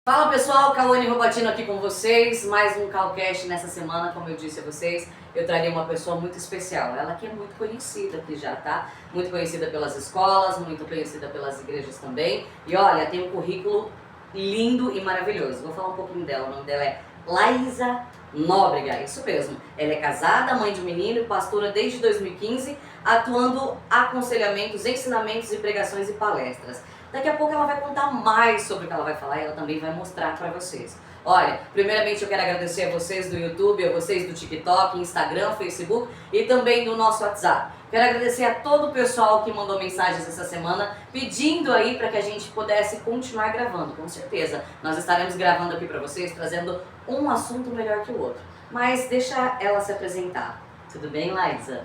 Fala pessoal, Cauane Robatino aqui com vocês, mais um Calcast nessa semana. Como eu disse a vocês, eu traria uma pessoa muito especial, ela que é muito conhecida aqui já, tá? Muito conhecida pelas escolas, muito conhecida pelas igrejas também. E olha, tem um currículo lindo e maravilhoso. Vou falar um pouquinho dela, o nome dela é Laísa Nóbrega, isso mesmo. Ela é casada, mãe de um menino e pastora desde 2015, atuando aconselhamentos, ensinamentos e pregações e palestras. Daqui a pouco ela vai contar mais sobre o que ela vai falar e ela também vai mostrar para vocês. Olha, primeiramente eu quero agradecer a vocês do YouTube, a vocês do TikTok, Instagram, Facebook e também do nosso WhatsApp. Quero agradecer a todo o pessoal que mandou mensagens essa semana pedindo aí para que a gente pudesse continuar gravando. Com certeza, nós estaremos gravando aqui para vocês, trazendo um assunto melhor que o outro. Mas deixa ela se apresentar. Tudo bem, Laísa?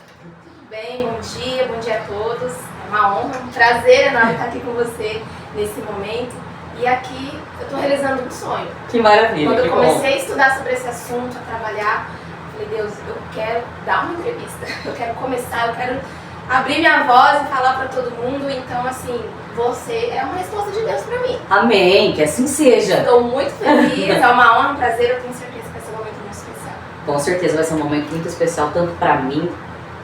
Bem, bom dia a todos. É uma honra, um prazer enorme estar aqui com você nesse momento. E aqui eu estou realizando um sonho. Que maravilha! Quando eu comecei a estudar sobre esse assunto, a trabalhar, falei, Deus, eu quero dar uma entrevista. Eu quero começar, eu quero abrir minha voz e falar para todo mundo. Então, assim, você é uma resposta de Deus para mim. Amém, que assim seja. Estou muito feliz, é uma honra, um prazer. Eu tenho certeza que vai ser um momento muito especial. Com certeza vai ser um momento muito especial, tanto para mim,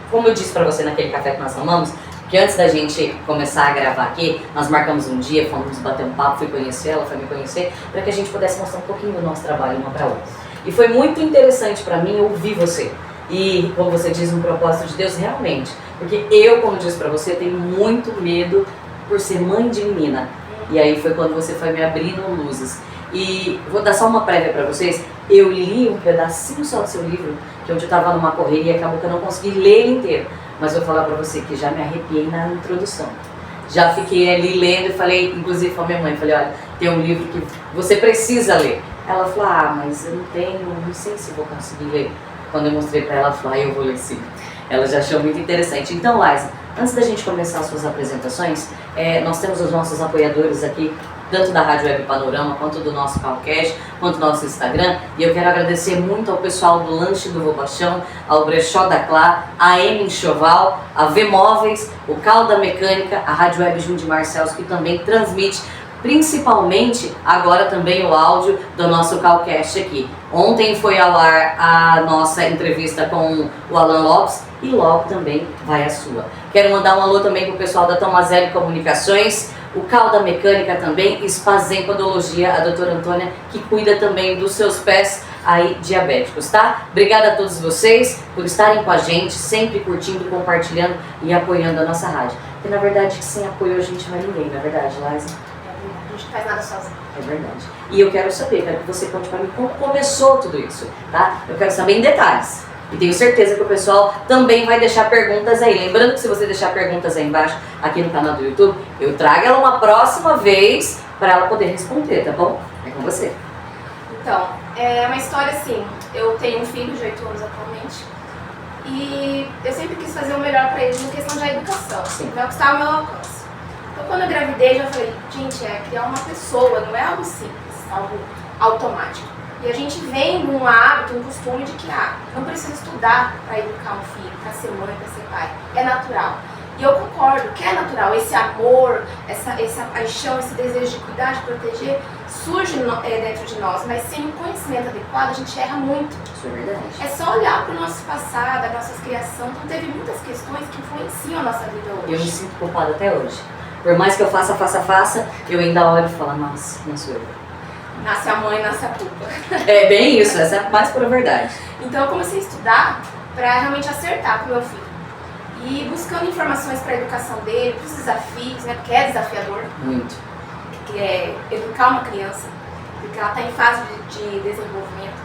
como eu disse pra você naquele café que nós tomamos, que antes da gente começar a gravar aqui, nós marcamos um dia, fomos bater um papo, fui conhecer ela, foi me conhecer, para que a gente pudesse mostrar um pouquinho do nosso trabalho uma para outra. E foi muito interessante para mim ouvir você. E, como você diz, um propósito de Deus realmente. Porque eu, como disse pra você, tenho muito medo por ser mãe de menina. E aí foi quando você foi me abrindo luzes. E vou dar só uma prévia pra vocês. Eu li um pedacinho só do seu livro, que onde eu estava numa correria e acabou que eu não consegui ler ele inteiro. Mas vou falar pra você que já me arrepiei na introdução. Já fiquei ali lendo e falei, inclusive com a minha mãe, falei, olha, tem um livro que você precisa ler. Ela falou, mas eu não sei se vou conseguir ler. Quando eu mostrei pra ela, ela falou, eu vou ler sim. Ela já achou muito interessante. Então, Laísa, antes da gente começar as suas apresentações, nós temos os nossos apoiadores aqui, tanto da Rádio Web Panorama, quanto do nosso Calcast, quanto do nosso Instagram. E eu quero agradecer muito ao pessoal do Lanche do Robachão, ao Brechó da Clá, a M Enxoval, a V Móveis, o Calda Mecânica, a Rádio Web Jundim Marcelos, que também transmite principalmente agora também o áudio do nosso Calcast aqui. Ontem foi ao ar a nossa entrevista com o Alan Lopes e logo também vai a sua. Quero mandar um alô também para o pessoal da Tomazelli Comunicações, o Calda Mecânica também, Spazem Podologia, a doutora Antônia, que cuida também dos seus pés aí diabéticos, tá? Obrigada a todos vocês por estarem com a gente, sempre curtindo, compartilhando e apoiando a nossa rádio. Porque na verdade sem apoio a gente não é ninguém, não é verdade, Laísa? A gente não faz nada sozinho. É verdade. E eu quero saber, quero que você conte pra mim como começou tudo isso, tá? Eu quero saber em detalhes. E tenho certeza que o pessoal também vai deixar perguntas aí. Lembrando que se você deixar perguntas aí embaixo, aqui no canal do YouTube, eu trago ela uma próxima vez para ela poder responder, tá bom? É com você. Então, é uma história assim, eu tenho um filho de 8 anos atualmente e eu sempre quis fazer o melhor para ele em questão de educação, Sim. não é o que está ao meu alcance. Então quando eu engravidei, já falei, gente, criar uma pessoa, não é algo simples, algo automático. E a gente vem num hábito, um costume de que não precisa estudar para educar um filho, para ser mãe, para ser pai. É natural. E eu concordo que é natural. Esse amor, essa paixão, esse desejo de cuidar, de proteger, surge dentro de nós. Mas sem um conhecimento adequado, a gente erra muito. Isso é verdade. É só olhar para o nosso passado, a nossa criação. Então teve muitas questões que influenciam a nossa vida hoje. Eu me sinto culpada até hoje. Por mais que eu faça, eu ainda olho e falo, nossa, não sou eu. Nasce a mãe, nasce a culpa. É bem isso, essa é a mais pura verdade. Então eu comecei a estudar para realmente acertar com meu filho. E buscando informações para a educação dele, para os desafios, né, porque é desafiador. Muito. Que é educar uma criança, porque ela está em fase de desenvolvimento.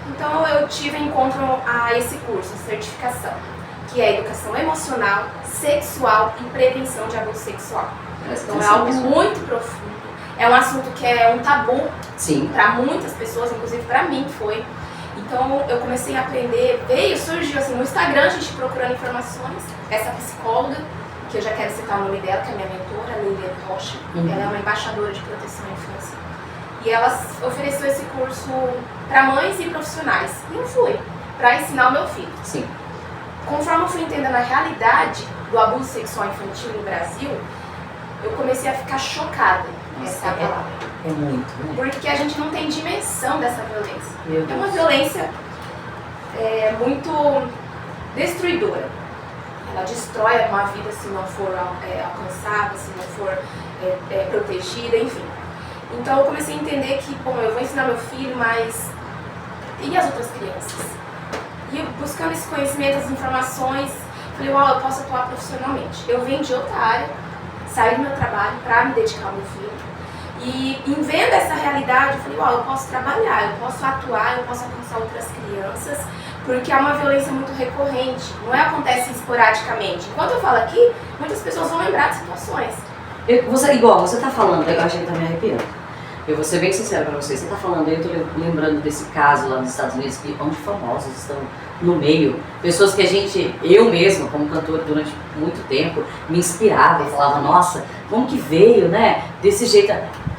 Então eu tive encontro a esse curso, certificação, que é educação emocional, sexual e prevenção de abuso sexual. Então é algo muito profundo. É um assunto que é um tabu para muitas pessoas, inclusive para mim foi. Então eu comecei a aprender, surgiu assim no Instagram, a gente procurando informações. Essa psicóloga, que eu já quero citar o nome dela, que é minha mentora, Liliane Rocha, ela é uma embaixadora de proteção à infância. E ela ofereceu esse curso para mães e profissionais. E eu fui, para ensinar o meu filho. Sim. Conforme eu fui entendendo a realidade do abuso sexual infantil no Brasil, eu comecei a ficar chocada. Essa é a palavra. É muito, né? Porque a gente não tem dimensão dessa violência. Meu É uma Deus. violência muito destruidora. Ela destrói uma vida se não for alcançada, se não for protegida, enfim. Então eu comecei a entender que, bom, eu vou ensinar meu filho, mas e as outras crianças? E eu, buscando esse conhecimento, as informações, falei, uau, eu posso atuar profissionalmente. Eu venho de outra área, saí do meu trabalho para me dedicar ao meu filho. E em vendo essa realidade, eu falei, uau, eu posso trabalhar, eu posso atuar, eu posso alcançar outras crianças, porque é uma violência muito recorrente, não acontece esporadicamente. Enquanto eu falo aqui, muitas pessoas vão lembrar de situações. Igual você tá falando, eu achei que tá me arrepiando. Eu vou ser bem sincera pra você tá falando, eu tô lembrando desse caso lá nos Estados Unidos, que onde famosos estão no meio, pessoas que eu mesma, como cantora durante muito tempo, me inspirava, falava, nossa, como que veio, né, desse jeito,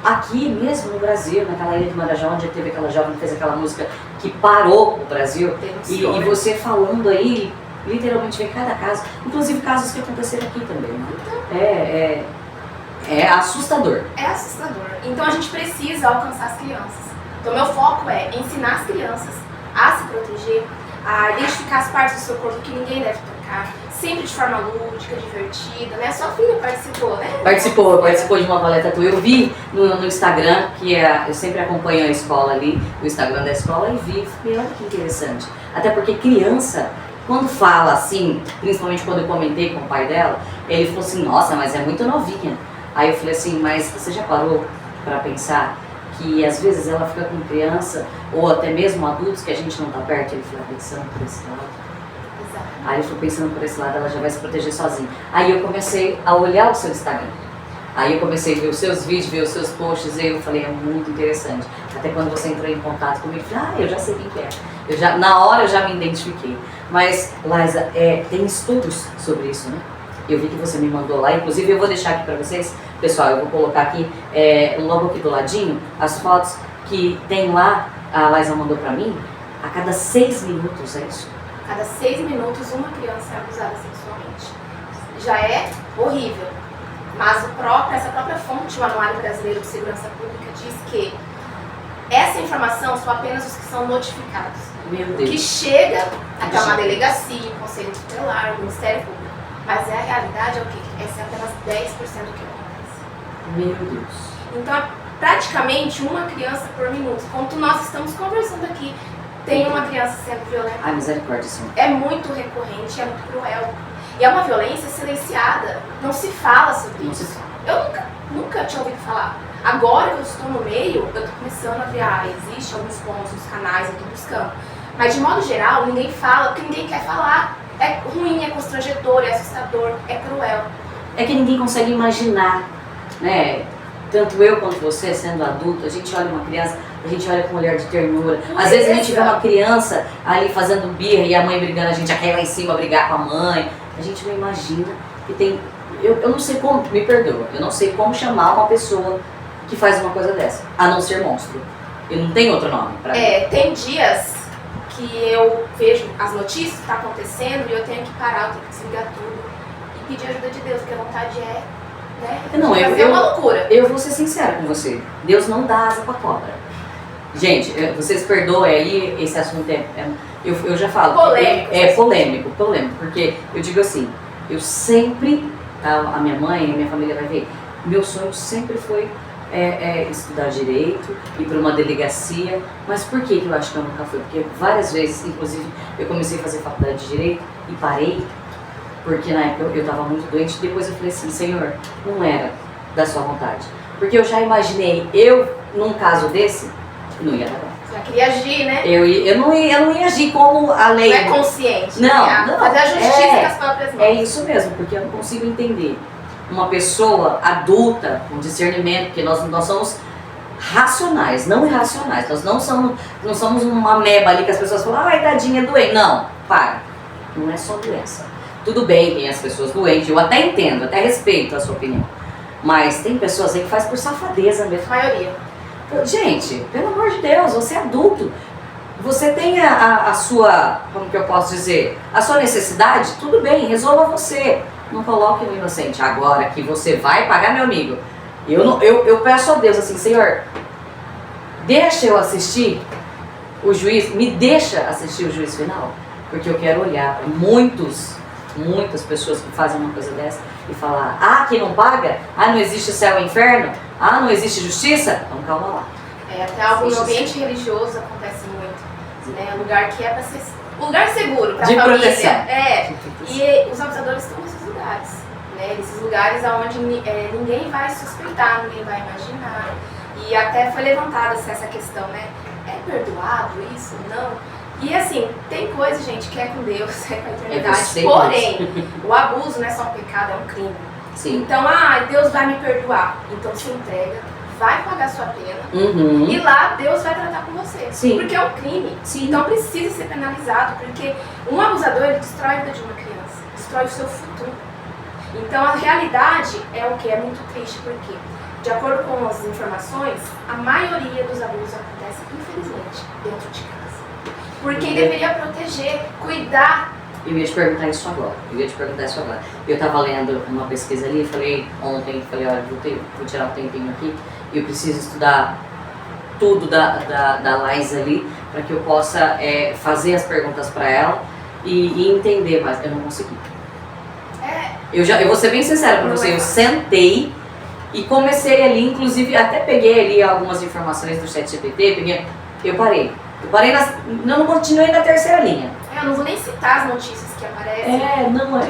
aqui mesmo no Brasil, naquela ilha de Marajó, onde teve aquela jovem que fez aquela música que parou o Brasil, e você falando aí, literalmente vem cada caso, inclusive casos que aconteceram aqui também, né? É assustador. É assustador. Então a gente precisa alcançar as crianças. Então meu foco é ensinar as crianças a se proteger, a identificar as partes do seu corpo que ninguém deve tocar, sempre de forma lúdica, divertida, né? Sua filha participou, né? Participou de uma palestra tua. Eu vi no Instagram, eu sempre acompanho a escola ali, o Instagram da escola, e vi, falei, olha que interessante. Até porque criança, quando fala assim, principalmente quando eu comentei com o pai dela, ele falou assim, nossa, mas é muito novinha. Aí eu falei assim, mas você já parou para pensar que às vezes ela fica com criança, ou até mesmo adultos que a gente não tá perto, ele falou, pensando por esse lado. Exato. Aí ele falou, pensando por esse lado, ela já vai se proteger sozinha. Aí eu comecei a olhar o seu Instagram. Aí eu comecei a ver os seus vídeos, ver os seus posts, e eu falei, é muito interessante. Até quando você entrou em contato comigo, eu falei, eu já sei quem que é. Na hora eu já me identifiquei. Mas, Laísa, tem estudos sobre isso, né? Eu vi que você me mandou lá, inclusive eu vou deixar aqui pra vocês, pessoal, eu vou colocar aqui, logo aqui do ladinho, as fotos que tem lá, a Laísa mandou pra mim, a cada 6 minutos, é isso? A cada 6 minutos uma criança é abusada sexualmente. Já é horrível. Mas essa própria fonte, o Anuário Brasileiro de Segurança Pública, diz que essa informação são apenas os que são notificados. Meu Deus. Que chega até uma delegacia, o Conselho Tutelar, o Ministério Público. Mas a realidade é o quê? Essa é apenas 10% do que acontece. Meu Deus. Então é praticamente uma criança por minuto. Enquanto nós estamos conversando aqui, tem uma criança sendo violenta. Ai, misericórdia, Senhor. É muito recorrente, é muito cruel. E é uma violência silenciada. Não se fala sobre Não isso. se fala. Eu nunca tinha ouvido falar. Agora que eu estou no meio, eu estou começando a ver, existe alguns pontos, uns canais, eu estou buscando. Mas de modo geral, ninguém fala, porque ninguém quer falar. É ruim, é constrangedor, é assustador, é cruel. É que ninguém consegue imaginar, né? Tanto eu quanto você, sendo adulto, a gente olha uma criança, a gente olha com um olhar de ternura. Às vezes a gente vê uma criança ali fazendo birra e a mãe brigando, a gente já quer ir lá em cima brigar com a mãe. A gente não imagina que tem... Eu não sei como, me perdoa, eu não sei como chamar uma pessoa que faz uma coisa dessa, a não ser monstro. E não tem outro nome pra mim. Tem dias que eu vejo as notícias que tá acontecendo e eu tenho que parar, eu tenho que desligar tudo e pedir ajuda de Deus, porque a vontade é, né, Não, fazer uma loucura. Eu vou ser sincera com você, Deus não dá asa pra cobra. Gente, vocês perdoem aí, esse assunto eu já falo. Polêmico. Polêmico, porque eu digo assim, eu sempre, a minha mãe, a minha família vai ver, meu sonho sempre foi estudar direito, ir para uma delegacia. Mas por que eu acho que eu nunca fui? Porque várias vezes, inclusive, eu comecei a fazer faculdade de direito e parei, porque na época eu estava muito doente. Depois eu falei assim, Senhor, não era da sua vontade. Porque eu já imaginei, num caso desse, não ia dar bom. Você já queria agir, né? Eu não ia agir como a lei. Não é consciente. Não. Fazer a justiça com as próprias mãos. É isso mesmo, porque eu não consigo entender uma pessoa adulta com discernimento, porque nós somos racionais, não irracionais. Nós não somos uma ameba ali que as pessoas falam, tadinha, é doente. Não, para. Não é só doença. Tudo bem, tem as pessoas doentes, eu até entendo, até respeito a sua opinião. Mas tem pessoas aí que faz por safadeza mesmo. A maioria. Gente, pelo amor de Deus, você é adulto. Você tem a sua, como que eu posso dizer, a sua necessidade, tudo bem, resolva você. Não coloque no inocente. Agora que você vai pagar, meu amigo, Eu peço a Deus assim, Senhor, deixa eu assistir o juiz, me deixa assistir o juiz final, porque eu quero olhar para muitas pessoas que fazem uma coisa dessa e falar, quem não paga? Não existe céu e inferno? Não existe justiça? Então calma lá. Até algo no ambiente religioso acontece muito, né? Lugar que é para ser lugar seguro para a família. Proteção. E os abusadores estão nesses lugares, né? Esses lugares onde ninguém vai suspeitar, ninguém vai imaginar. E até foi levantada essa questão, né? É perdoável isso? Não? E assim, tem coisa, gente, que é com Deus, é com a eternidade. Porém, o abuso não é só um pecado, é um crime. Sim. Então, Deus vai me perdoar. Então se entrega, vai pagar sua pena. E lá Deus vai tratar com você. Sim. Porque é um crime. Sim. Então precisa ser penalizado, porque um abusador, ele destrói a vida de uma criança, destrói o seu futuro. Então a realidade é o que? É muito triste, porque de acordo com as informações, a maioria dos abusos acontece, infelizmente, dentro de casa. Por quem deveria proteger, cuidar. Eu ia te perguntar isso agora. Eu estava lendo uma pesquisa ali, ontem, olha, vou tirar um tempinho aqui, e eu preciso estudar tudo da Laís ali, para que eu possa fazer as perguntas para ela e entender, mas eu não consegui. Eu vou ser bem sincera para você, eu sentei e comecei ali, inclusive até peguei ali algumas informações do ChatGPT, eu parei. Não continuei na terceira linha. Eu não vou nem citar as notícias que aparecem.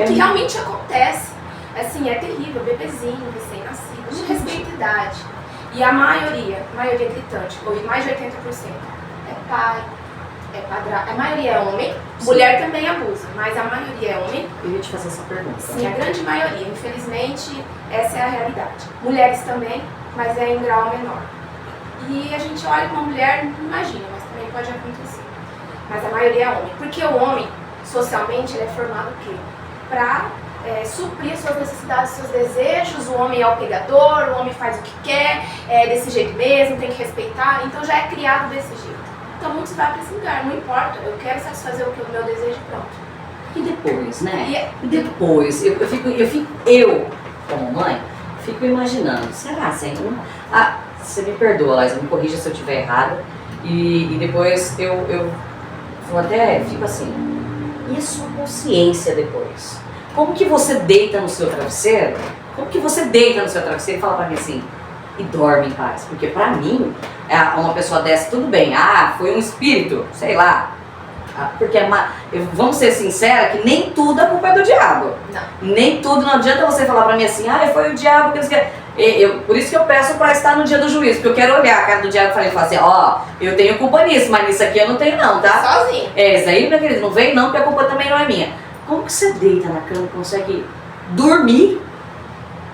Que realmente acontece. Assim, é terrível, bebezinho, recém-nascido, de respeito à idade. E a maioria gritante, ou mais de 80%, é pai, é padrasto. A maioria é homem, sim. Mulher também abusa, mas a maioria é homem. Eu ia te fazer essa pergunta. Sim, a grande maioria, infelizmente, essa é a realidade. Mulheres também, mas é em grau menor. E a gente olha para uma mulher, não imagina, mas também pode acontecer. Mas a maioria é homem. Porque o homem, socialmente, ele é formado o quê? Para suprir suas necessidades, seus desejos. O homem é o pegador, o homem faz o que quer, é desse jeito mesmo, tem que respeitar. Então já é criado desse jeito. Então muitos vão para esse lugar, não importa, eu quero satisfazer o que o meu desejo e pronto. E depois, né? E depois, eu como mãe, fico imaginando, será assim? Você me perdoa, Laís, me corrija se eu estiver errada. E depois eu até fico assim, e a sua consciência depois? Como que você deita no seu travesseiro? E fala pra mim assim, e dorme em paz? Porque pra mim, uma pessoa dessa, tudo bem, foi um espírito, sei lá. Porque vamos ser sinceros que nem tudo a culpa é do diabo. Não. Nem tudo, não adianta você falar pra mim assim, foi o diabo que por isso que eu peço pra estar no dia do juízo, porque eu quero olhar a cara do diabo e falar assim, eu tenho culpa nisso, mas nisso aqui eu não tenho não, tá? Sozinho. Isso aí, meu querido, não vem não, porque a culpa também não é minha. Como que você deita na cama e consegue dormir?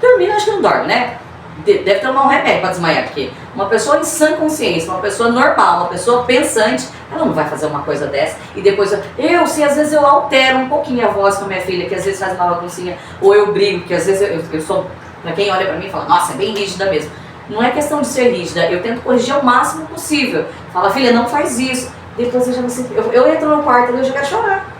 Dormir eu acho que não dorme, né? Deve tomar um remédio pra desmaiar, porque uma pessoa em sã consciência, uma pessoa normal, uma pessoa pensante, ela não vai fazer uma coisa dessa. E depois se às vezes eu altero um pouquinho a voz com a minha filha, que às vezes faz uma baguncinha, ou eu brigo, que às vezes eu sou, pra quem olha pra mim, fala, nossa, é bem rígida mesmo. Não é questão de ser rígida, eu tento corrigir o máximo possível. Fala, filha, não faz isso. Depois eu já me sinto, eu entro no quarto e eu já quero chorar.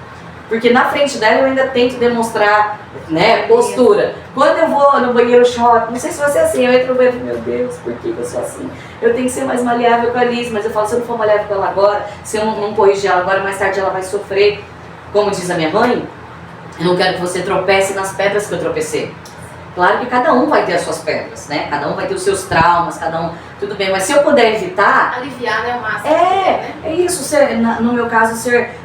Porque na frente dela eu ainda tento demonstrar, né, postura. Quando eu vou no banheiro, eu choro. Não sei se você é assim, eu entro no banheiro e meu Deus, por que eu sou assim? Eu tenho que ser mais maleável com a Alice, mas eu falo, se eu não for maleável com ela agora, se eu não corrigir ela agora, mais tarde ela vai sofrer. Como diz a minha mãe, eu não quero que você tropece nas pedras que eu tropecei. Claro que cada um vai ter as suas pedras, né? Cada um vai ter os seus traumas, cada um... Tudo bem, mas se eu puder evitar... Aliviar, né, o máximo. É isso, no meu caso,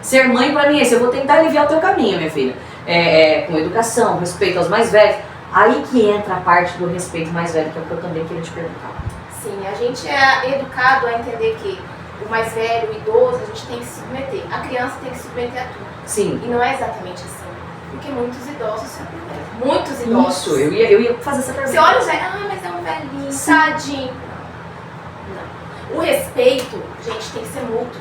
ser mãe pra mim é isso. Eu vou tentar aliviar o teu caminho, minha filha. Com educação, respeito aos mais velhos. Aí que entra a parte do respeito mais velho, que é o que eu também queria te perguntar. Sim, a gente é educado a entender que o mais velho, o idoso, a gente tem que se submeter. A criança tem que se submeter a tudo. Sim. E não é exatamente assim. Porque muitos idosos se aproveitam. Muitos idosos. Isso, eu ia fazer essa pergunta. Você olha o velho, mas é um velhinho, tadinho. Não. O respeito, gente, tem que ser mútuo.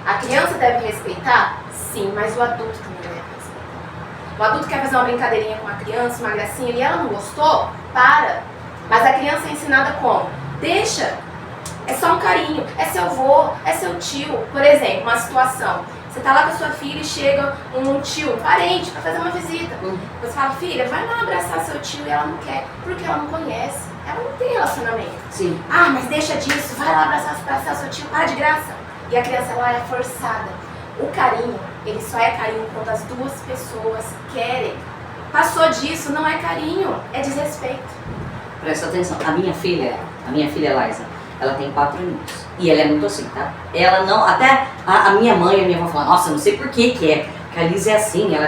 A criança deve respeitar? Sim, mas o adulto também deve respeitar. O adulto quer fazer uma brincadeirinha com a criança, uma gracinha, e ela não gostou? Para. Mas a criança é ensinada como? Deixa. É só um carinho. É seu avô, é seu tio. Por exemplo, uma situação. Você tá lá com a sua filha e chega um tio, um parente, pra fazer uma visita. Você fala, filha, vai lá abraçar seu tio, e ela não quer, porque ela não conhece. ela não tem relacionamento. Sim. Ah, mas deixa disso, vai lá abraçar seu tio, para de graça. E a criança ela é forçada. O carinho, ele só é carinho quando as duas pessoas querem. Passou disso, não é carinho, é desrespeito. Presta atenção, a minha filha Liza, ela tem 4 aninhos. E ela é muito assim, tá? Ela não, até a minha mãe e a minha avó falam, nossa, eu não sei por que a Liz é assim, ela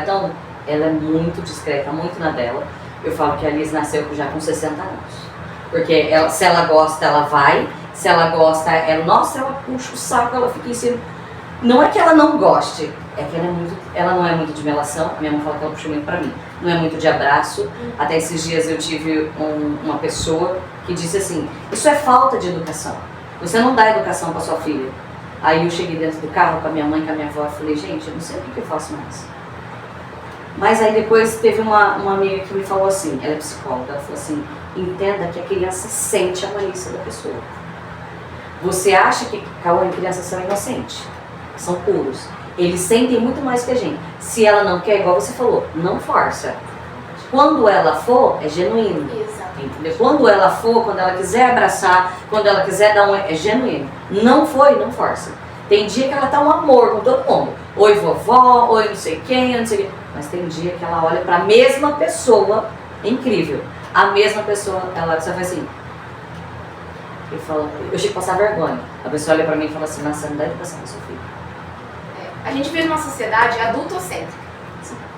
é muito discreta, muito na dela. Eu falo que a Liz nasceu já com 60 anos. Porque se ela gosta, ela vai. Se ela gosta, ela puxa o saco, ela fica em cima. Não é que ela não goste, é que ela não é muito de melação. A minha mãe fala que ela puxa muito pra mim. Não é muito de abraço. Até esses dias eu tive uma pessoa que disse assim, isso é falta de educação. Você não dá educação pra sua filha. Aí eu cheguei dentro do carro com a minha mãe, com a minha avó, e falei, gente, eu não sei o que eu faço mais. Mas aí depois teve uma amiga que me falou assim, ela é psicóloga, ela falou assim, entenda que a criança sente a malícia da pessoa. Você acha que Cauã e crianças são inocentes, são puros. Eles sentem muito mais que a gente. Se ela não quer, igual você falou, não força. Quando ela for, é genuíno. Entendeu? Quando ela for, quando ela quiser abraçar, quando ela quiser dar é genuíno. Não foi, não força. Tem dia que ela tá um amor com todo mundo. Oi vovó, oi não sei quem, não sei quem. Mas tem dia que ela olha pra mesma pessoa, é incrível. A mesma pessoa, ela só faz assim. Eu falo, eu chego a passar vergonha. A pessoa olha pra mim e fala assim, nossa, não deve passar no seu filho. A gente vive numa sociedade adultocêntrica.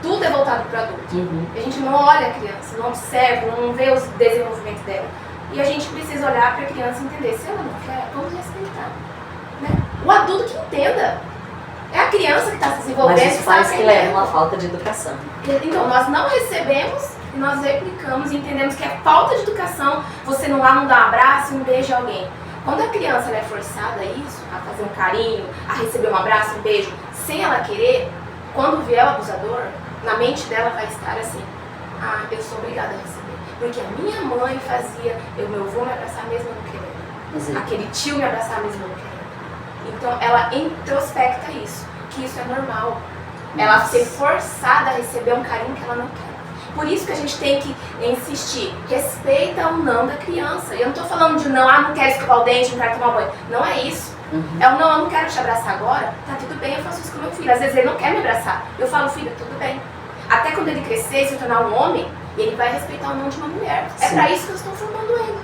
Tudo é voltado para o adulto. Uhum. A gente não olha a criança, não observa, não vê o desenvolvimento dela. E a gente precisa olhar para a criança e entender. Se ela não quer, vamos respeitar. Né? O adulto que entenda. É a criança que está se desenvolvendo. Mas isso faz que leva uma falta de educação. Então, nós não recebemos e nós replicamos e entendemos que é falta de educação você não lá não dar um abraço e um beijo a alguém. Quando a criança ela é forçada a isso, a fazer um carinho, a receber um abraço, um beijo, sem ela querer, quando vier o abusador, na mente dela vai estar assim, ah, eu sou obrigada a receber. Porque a minha mãe fazia, meu avô me abraçar mesmo não querendo. Aquele tio me abraçar mesmo não querendo. Então ela introspecta isso, que isso é normal. Ela ser forçada a receber um carinho que ela não quer. Por isso que a gente tem que insistir, respeita o não da criança. E eu não estou falando de não, não quero escovar o dente, não quero tomar banho. Não é isso. É o não, eu não quero te abraçar agora. Tá tudo bem, eu faço isso com meu filho. Às vezes ele não quer me abraçar. Eu falo, filho, tudo bem. Até quando ele crescer e se tornar um homem, ele vai respeitar o não de uma mulher. Sim. É pra isso que eu estou formando ele.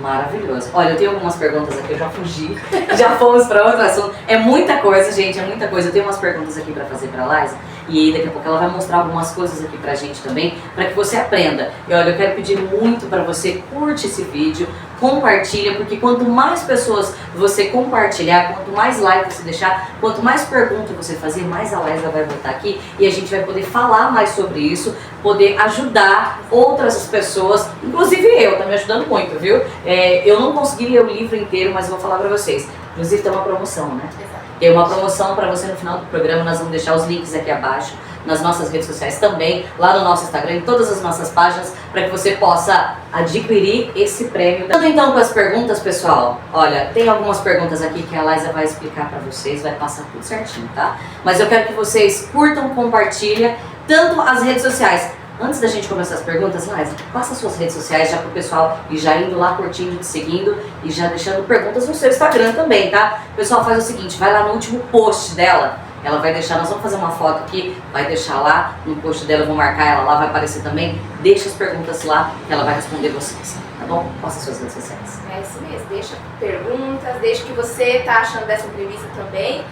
Maravilhoso. Olha, eu tenho algumas perguntas aqui, eu já fugi, já fomos para outro assunto. É muita coisa, gente, é muita coisa. Eu tenho umas perguntas aqui para fazer para a Liza e aí daqui a pouco ela vai mostrar algumas coisas aqui pra gente também, para que você aprenda. E olha, eu quero pedir muito para você, curte esse vídeo, compartilha, porque quanto mais pessoas você compartilhar, quanto mais like você deixar, quanto mais perguntas você fazer, mais a Liza vai voltar aqui e a gente vai poder falar mais sobre isso, poder ajudar outras pessoas, inclusive eu, tá me ajudando muito, viu? Eu não consegui ler o livro inteiro, mas eu vou falar pra vocês. Inclusive tem uma promoção, né? Tem uma promoção pra você no final do programa, nós vamos deixar os links aqui abaixo, nas nossas redes sociais também, lá no nosso Instagram, em todas as nossas páginas, para que você possa adquirir esse prêmio. Então com as perguntas, pessoal, olha, tem algumas perguntas aqui que a Liza vai explicar para vocês, vai passar tudo certinho, tá? Mas eu quero que vocês curtam, compartilhem, tanto as redes sociais. Antes da gente começar as perguntas, Liza, passa suas redes sociais já pro pessoal e já indo lá curtindo, te seguindo e já deixando perguntas no seu Instagram também, tá? O pessoal faz o seguinte, vai lá no último post dela, ela vai deixar, nós vamos fazer uma foto aqui, vai deixar lá no post dela, eu vou marcar ela lá, vai aparecer também. Deixa as perguntas lá que ela vai responder vocês, tá bom? Passa suas redes sociais. É isso mesmo, deixa perguntas, deixa o que você tá achando dessa entrevista também.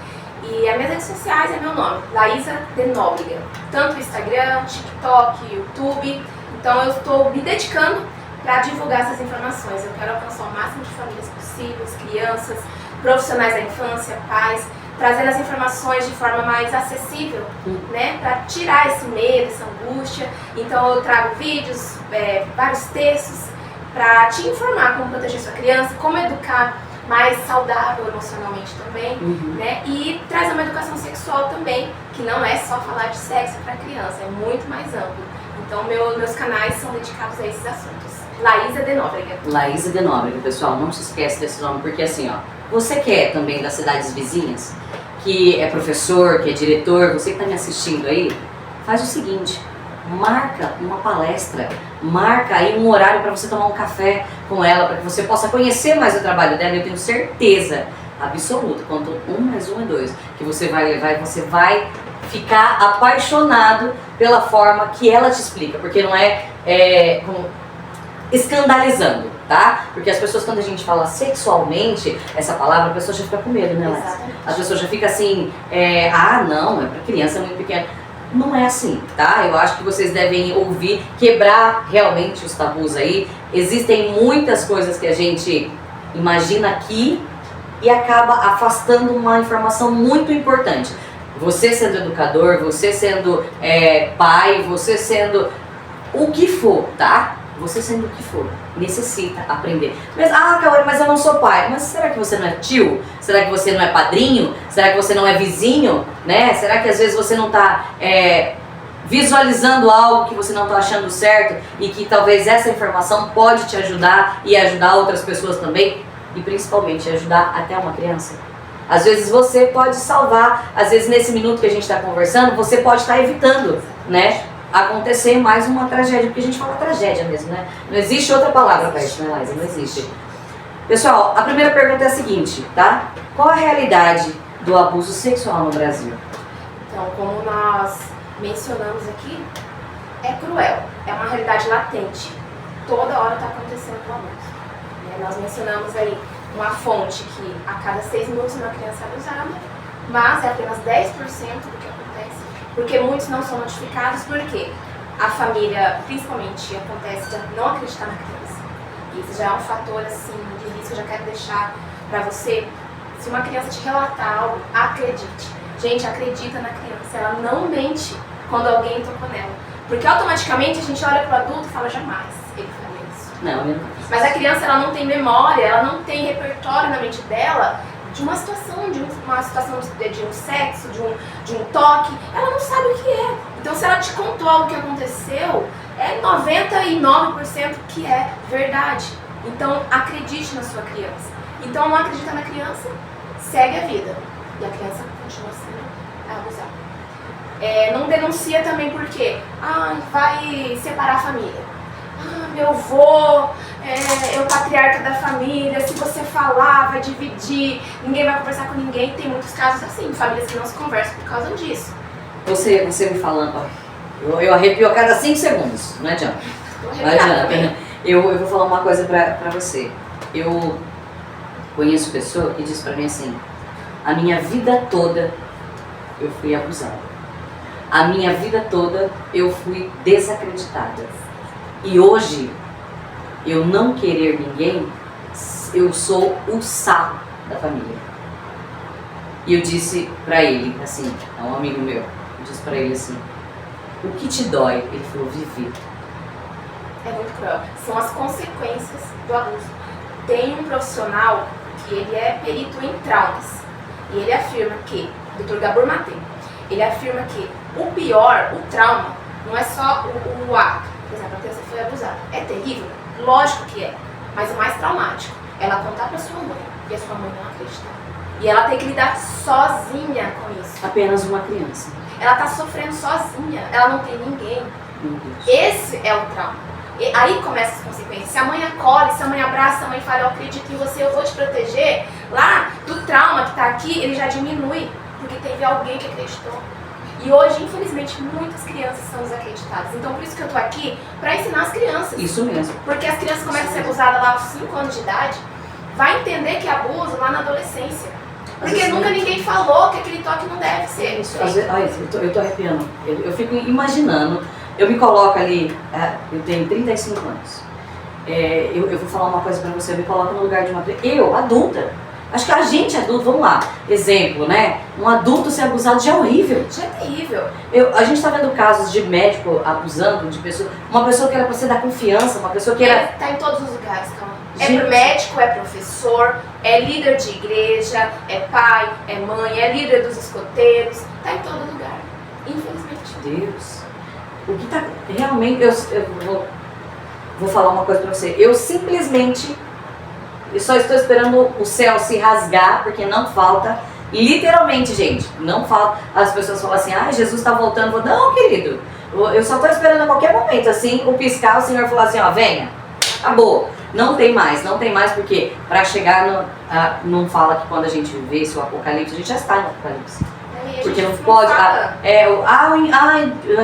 E as minhas redes sociais é meu nome, Laísa de Nóbrega. Tanto Instagram, TikTok, YouTube. Então eu estou me dedicando para divulgar essas informações. Eu quero alcançar o máximo de famílias possíveis, crianças, profissionais da infância, pais, trazendo as informações de forma mais acessível, né? Para tirar esse medo, essa angústia. Então eu trago vídeos, vários textos para te informar como proteger sua criança, como educar mais saudável emocionalmente também, né? E traz uma educação sexual também, que não é só falar de sexo para criança, é muito mais amplo. Então meus canais são dedicados a esses assuntos. Laísa de Nóbrega. Laísa de Nóbrega, pessoal, não se esquece desse nome, porque assim, ó, você que é também das cidades vizinhas, que é professor, que é diretor, você que está me assistindo aí, faz o seguinte, marca uma palestra, marca aí um horário para você tomar um café com ela, para que você possa conhecer mais o trabalho dela. Eu tenho certeza absoluta, quanto 1 mais 1 é 2, que você vai levar e você vai ficar apaixonado pela forma que ela te explica, porque não é como escandalizando, tá? Porque as pessoas, quando a gente fala sexualmente, essa palavra, a pessoa já fica com medo, né, Lécia? A pessoa já fica assim, não, é pra criança, é muito pequena. Não é assim, tá? Eu acho que vocês devem ouvir, quebrar realmente os tabus aí. Existem muitas coisas que a gente imagina aqui e acaba afastando uma informação muito importante. Você sendo educador, você sendo pai, você sendo o que for, tá? Você sendo o que for, necessita aprender. Mas, Cauê, mas eu não sou pai. Mas será que você não é tio? Será que você não é padrinho? Será que você não é vizinho? Né? Será que às vezes você não está visualizando algo que você não está achando certo e que talvez essa informação pode te ajudar e ajudar outras pessoas também? E principalmente ajudar até uma criança. Às vezes você pode salvar, às vezes nesse minuto que a gente está conversando, você pode estar evitando, né? Acontecer mais uma tragédia, porque a gente fala tragédia mesmo, né? Não existe outra palavra para isso, né, Laísa? Não existe. Pessoal, a primeira pergunta é a seguinte, tá? Qual a realidade do abuso sexual no Brasil? Então, como nós mencionamos aqui, é cruel, é uma realidade latente. Toda hora está acontecendo o abuso. Nós mencionamos aí uma fonte que a cada 6 minutos uma criança é abusada, mas é apenas 10% do que acontece. Porque muitos não são notificados, porque a família, principalmente, acontece de não acreditar na criança. Isso já é um fator, assim, de risco. Eu já quero deixar para você, se uma criança te relatar algo, acredite. Gente, acredita na criança, ela não mente quando alguém tocou nela. Porque automaticamente a gente olha pro adulto e fala, jamais ele faria isso. Não, eu não. Mas a criança, ela não tem memória, ela não tem repertório na mente dela de uma situação, de um sexo, de um toque, ela não sabe o que é. Então, se ela te contou algo que aconteceu, é 99% que é verdade. Então, acredite na sua criança. Então, não acredita na criança, segue a vida. E a criança continua sendo abusada. Não denuncia também porque vai separar a família. Meu avô é o patriarca da família, se você falar, vai dividir, ninguém vai conversar com ninguém. Tem muitos casos assim, famílias que não se conversam por causa disso. Você me falando, eu arrepio a cada 5 segundos, não adianta. Não adianta. Eu vou falar uma coisa pra você. Eu conheço pessoa que diz pra mim assim, a minha vida toda eu fui abusada. A minha vida toda eu fui desacreditada. E hoje, eu não querer ninguém, eu sou o sal da família. E eu disse pra ele, assim, é um amigo meu, eu disse pra ele assim, o que te dói? Ele falou, viver. É muito cruel. São as consequências do abuso. Tem um profissional que ele é perito em traumas. E ele afirma que, o Dr. Gabor Maté, ele afirma que o pior, o trauma, não é só o ato. Por exemplo, a criança foi abusada. É terrível? Lógico que é. Mas o mais traumático é ela contar pra sua mãe e a sua mãe não acreditar. E ela ter que lidar sozinha com isso. Apenas uma criança. Ela tá sofrendo sozinha. Ela não tem ninguém. Esse é o trauma. E aí começam as consequências. Se a mãe acolhe, se a mãe abraça, se a mãe fala, eu acredito em você, eu vou te proteger, lá do trauma que tá aqui, ele já diminui. Porque teve alguém que acreditou. E hoje, infelizmente, muitas crianças são desacreditadas. Então, por isso que eu tô aqui, pra ensinar as crianças. Isso mesmo. Porque as crianças começam a ser abusadas lá aos 5 anos de idade, vai entender que é abuso lá na adolescência. Porque nunca ninguém falou que aquele toque não deve ser. Isso, eu tô arrepiando. Eu fico imaginando, eu me coloco ali, eu tenho 35 anos. Eu vou falar uma coisa pra você, eu me coloco no lugar de uma criança. Eu, adulta. Acho que a gente adulto, vamos lá, exemplo, né? Um adulto ser abusado já é horrível. Já é terrível. A gente tá vendo casos de médico abusando de pessoa, uma pessoa que era pra você dar confiança, uma pessoa que era... Tá em todos os lugares, calma. É médico, é professor, é líder de igreja, é pai, é mãe, é líder dos escoteiros, tá em todo lugar, infelizmente. Deus, o que tá realmente, eu vou falar uma coisa pra você, eu simplesmente... Eu só estou esperando o céu se rasgar, porque não falta, literalmente, gente, não falta. As pessoas falam assim, Jesus está voltando. Não, querido, Eu só tô esperando a qualquer momento, assim, o piscar, o Senhor falar assim, ó, venha, acabou. Não tem mais, porque para chegar no... não fala que quando a gente vê esse apocalipse, a gente já está no apocalipse. Porque não pode... a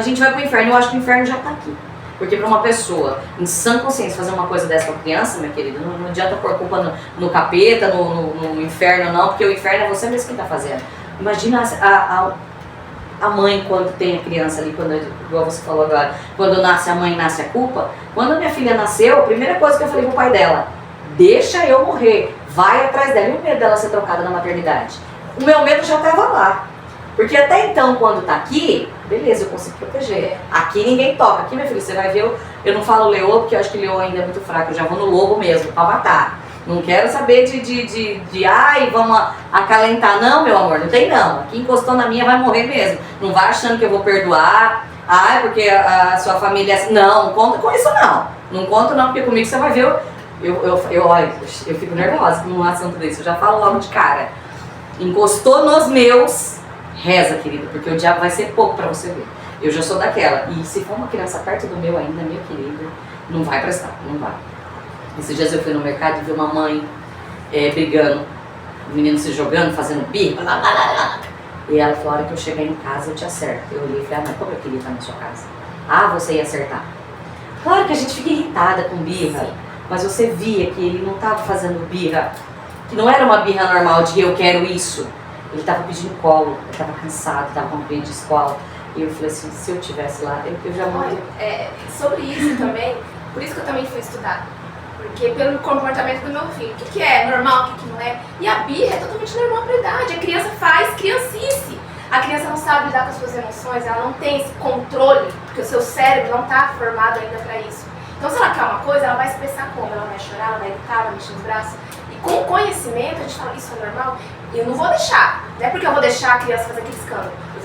gente vai pro inferno, eu acho que o inferno já tá aqui. Porque para uma pessoa em sã consciência fazer uma coisa dessa com a criança, minha querida, não adianta pôr culpa no capeta, no inferno não, porque o inferno é você mesmo quem tá fazendo. Imagina a mãe quando tem a criança ali, igual você falou agora, quando nasce a mãe, nasce a culpa. Quando a minha filha nasceu, a primeira coisa que eu falei pro pai dela, deixa eu morrer, vai atrás dela. E o medo dela ser trocada na maternidade? O meu medo já estava lá. Porque até então, quando tá aqui, beleza, eu consigo proteger. Aqui ninguém toca. Aqui, minha filha, você vai ver, eu não falo leão, porque eu acho que leão ainda é muito fraco, eu já vou no lobo mesmo, pra matar. Não quero saber ai, vamos acalentar. Não, meu amor, não tem não. Aqui encostou na minha, vai morrer mesmo. Não vai achando que eu vou perdoar. Ai, porque a sua família é assim. Não conta com isso não. Não conta não, porque comigo você vai ver, eu fico nervosa com um assunto desse. Eu já falo logo de cara. Encostou nos meus, reza, querida, porque o diabo vai ser pouco pra você ver. Eu já sou daquela. E se for uma criança perto do meu ainda, minha querida, não vai prestar, não vai. Esses dias eu fui no mercado e vi uma mãe brigando, o menino se jogando, fazendo birra, blá, blá, blá, blá. E ela falou, a hora que eu chegar em casa eu te acerto. Eu olhei e falei, mas como eu queria estar na sua casa? Você ia acertar. Claro que a gente fica irritada com birra, sim, mas você via que ele não estava fazendo birra, que não era uma birra normal de eu quero isso. Ele estava pedindo colo, ele estava cansado, estava com medo de escola. E eu falei assim, se eu estivesse lá, eu já morri. Sobre isso também, por isso que eu também fui estudar. Porque pelo comportamento do meu filho, o que é normal, o que não é. E a birra é totalmente normal para a idade. A criança faz criancice. A criança não sabe lidar com as suas emoções, ela não tem esse controle, porque o seu cérebro não está formado ainda para isso. Então se ela quer uma coisa, ela vai expressar como? Ela vai chorar, ela vai gritar, vai mexer os braços. E com o conhecimento, a gente fala, isso é normal, eu não vou deixar. Não é porque eu vou deixar a criança fazer aquele escândalo. Eu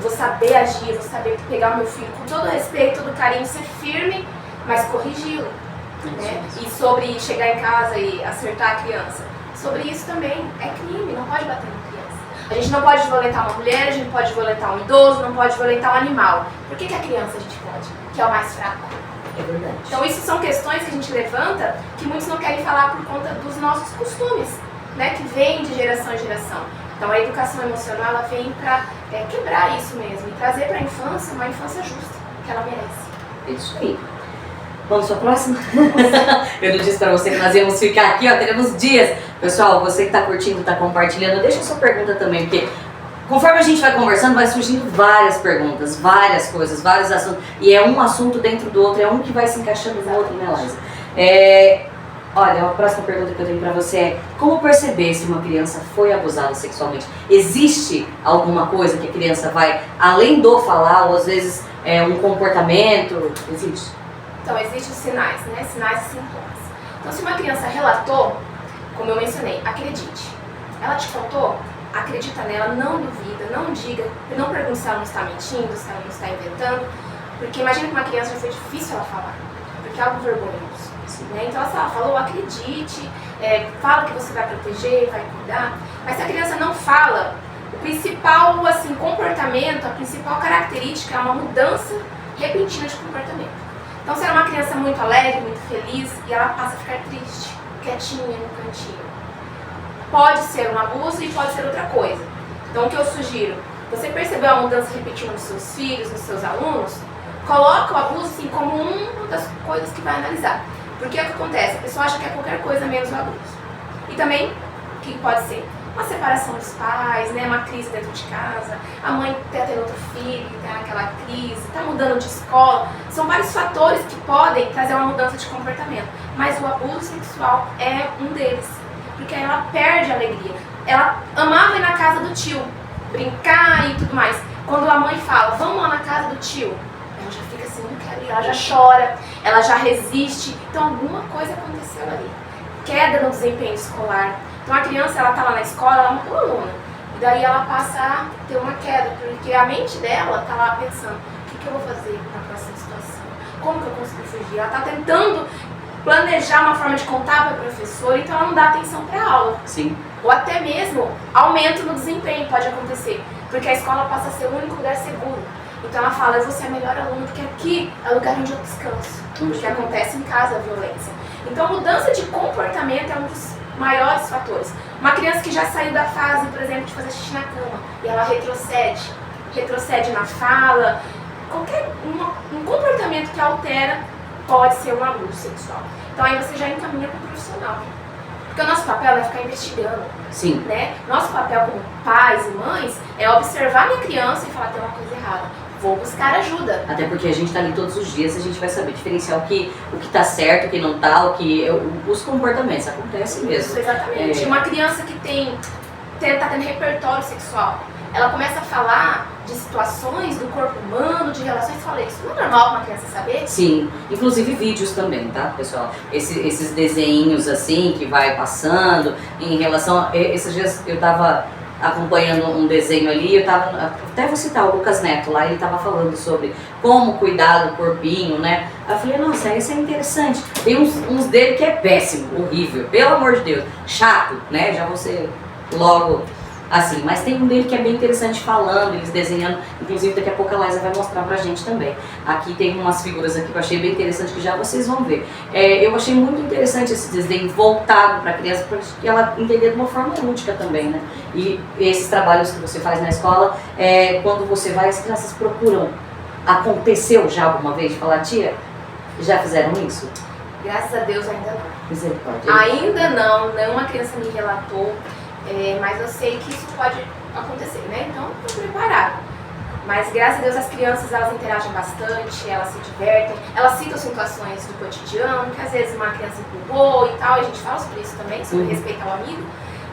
vou saber agir, eu vou saber pegar o meu filho com todo respeito, todo carinho, ser firme, mas corrigi-lo. Né? E sobre chegar em casa e acertar a criança, sobre isso também é crime, não pode bater na criança. A gente não pode violentar uma mulher, a gente não pode violentar um idoso, não pode violentar um animal. Por que a criança a gente pode? Que é o mais fraco. É verdade. Então isso são questões que a gente levanta que muitos não querem falar por conta dos nossos costumes, né? Que vem de geração em geração. Então a educação emocional ela vem para quebrar isso mesmo e trazer para a infância uma infância justa, que ela merece. É isso aí. Vamos para a próxima? Eu não disse para você que nós íamos ficar aqui, teremos dias. Pessoal, você que está curtindo, está compartilhando, deixa a sua pergunta também, porque conforme a gente vai conversando, vai surgindo várias perguntas, várias coisas, vários assuntos. E é um assunto dentro do outro, é um que vai se encaixando no outro, né, Laísa? Olha, a próxima pergunta que eu tenho para você é: como perceber se uma criança foi abusada sexualmente? Existe alguma coisa que a criança vai, além do falar, ou às vezes um comportamento? Existe? Então, existem os sinais, né? Sinais e sintomas. Então, se uma criança relatou, como eu mencionei, acredite. Ela te contou, acredita nela, não duvida, não diga, não pergunte se ela não está mentindo, se ela não está inventando. Porque imagina que uma criança já foi difícil ela falar, porque é algo vergonhoso. Né? Então, se ela falou, acredite, fala que você vai proteger, vai cuidar. Mas se a criança não fala, o principal comportamento, a principal característica é uma mudança repentina de comportamento. Então, se ela é uma criança muito alegre, muito feliz, e ela passa a ficar triste, quietinha no cantinho, pode ser um abuso e pode ser outra coisa. Então, o que eu sugiro, você percebeu a mudança repetida nos seus filhos, nos seus alunos, coloca o abuso como uma das coisas que vai analisar. Porque é o que acontece? A pessoa acha que é qualquer coisa menos o abuso. E também, o que pode ser? Uma separação dos pais, né? Uma crise dentro de casa, a mãe está tendo outro filho, está naquela crise, está mudando de escola. São vários fatores que podem trazer uma mudança de comportamento. Mas o abuso sexual é um deles, porque aí ela perde a alegria. Ela amava ir na casa do tio, brincar e tudo mais. Quando a mãe fala, vamos lá na casa do tio, ela já fica assim, não quero ir, ela já chora, ela já resiste. Então alguma coisa aconteceu ali. Queda no desempenho escolar. Então a criança, ela tá lá na escola, ela é uma boa aluna. E daí ela passa a ter uma queda, porque a mente dela tá lá pensando, o que eu vou fazer na próxima situação? Como que eu consigo fugir? Ela tá tentando planejar uma forma de contar para o professor, então ela não dá atenção para a aula. Sim. Ou até mesmo aumento no desempenho pode acontecer, porque a escola passa a ser o único lugar seguro. Então ela fala, eu vou ser a melhor aluna, porque aqui é o lugar onde eu descanso. Porque acontece em casa a violência. Então a mudança de comportamento é um dos maiores fatores. Uma criança que já saiu da fase, por exemplo, de fazer xixi na cama, e ela retrocede na fala, qualquer um comportamento que altera pode ser um abuso sexual. Então aí você já encaminha para o profissional. Porque o nosso papel é ficar investigando. Sim. Né? Nosso papel como pais e mães é observar minha criança e falar, tem uma coisa errada. Vou buscar ajuda. Até porque a gente tá ali todos os dias, a gente vai saber diferenciar o que tá certo, o que não tá, os comportamentos. Acontece mesmo. Isso, exatamente. Uma criança que tá tendo repertório sexual, ela começa a falar de situações do corpo humano, de relações, falei, isso não é normal uma criança saber? Sim, inclusive vídeos também, tá, pessoal? Esses desenhos assim, que vai passando, em relação esses dias eu tava acompanhando um desenho ali, até vou citar o Lucas Neto lá, ele tava falando sobre como cuidar do corpinho, né? Aí eu falei, nossa, isso é interessante. Tem uns dele que é péssimo, horrível, pelo amor de Deus, chato, né? Já você logo assim, mas tem um dele que é bem interessante falando, eles desenhando, inclusive daqui a pouco a Laísa vai mostrar pra gente também. Aqui tem umas figuras aqui que eu achei bem interessante que já vocês vão ver. Eu achei muito interessante esse desenho voltado pra criança, para que ela entender de uma forma lúdica também, né? E esses trabalhos que você faz na escola, quando você vai, as crianças procuram. Aconteceu já alguma vez de falar, tia, já fizeram isso? Graças a Deus ainda não. Misericórdia. Ainda não, nenhuma criança me relatou. Mas eu sei que isso pode acontecer, né? Então, estou preparada. Mas, graças a Deus, as crianças, elas interagem bastante, elas se divertem, elas citam situações do cotidiano, que às vezes uma criança empurrou e tal, e a gente fala sobre isso também, sobre respeitar o amigo,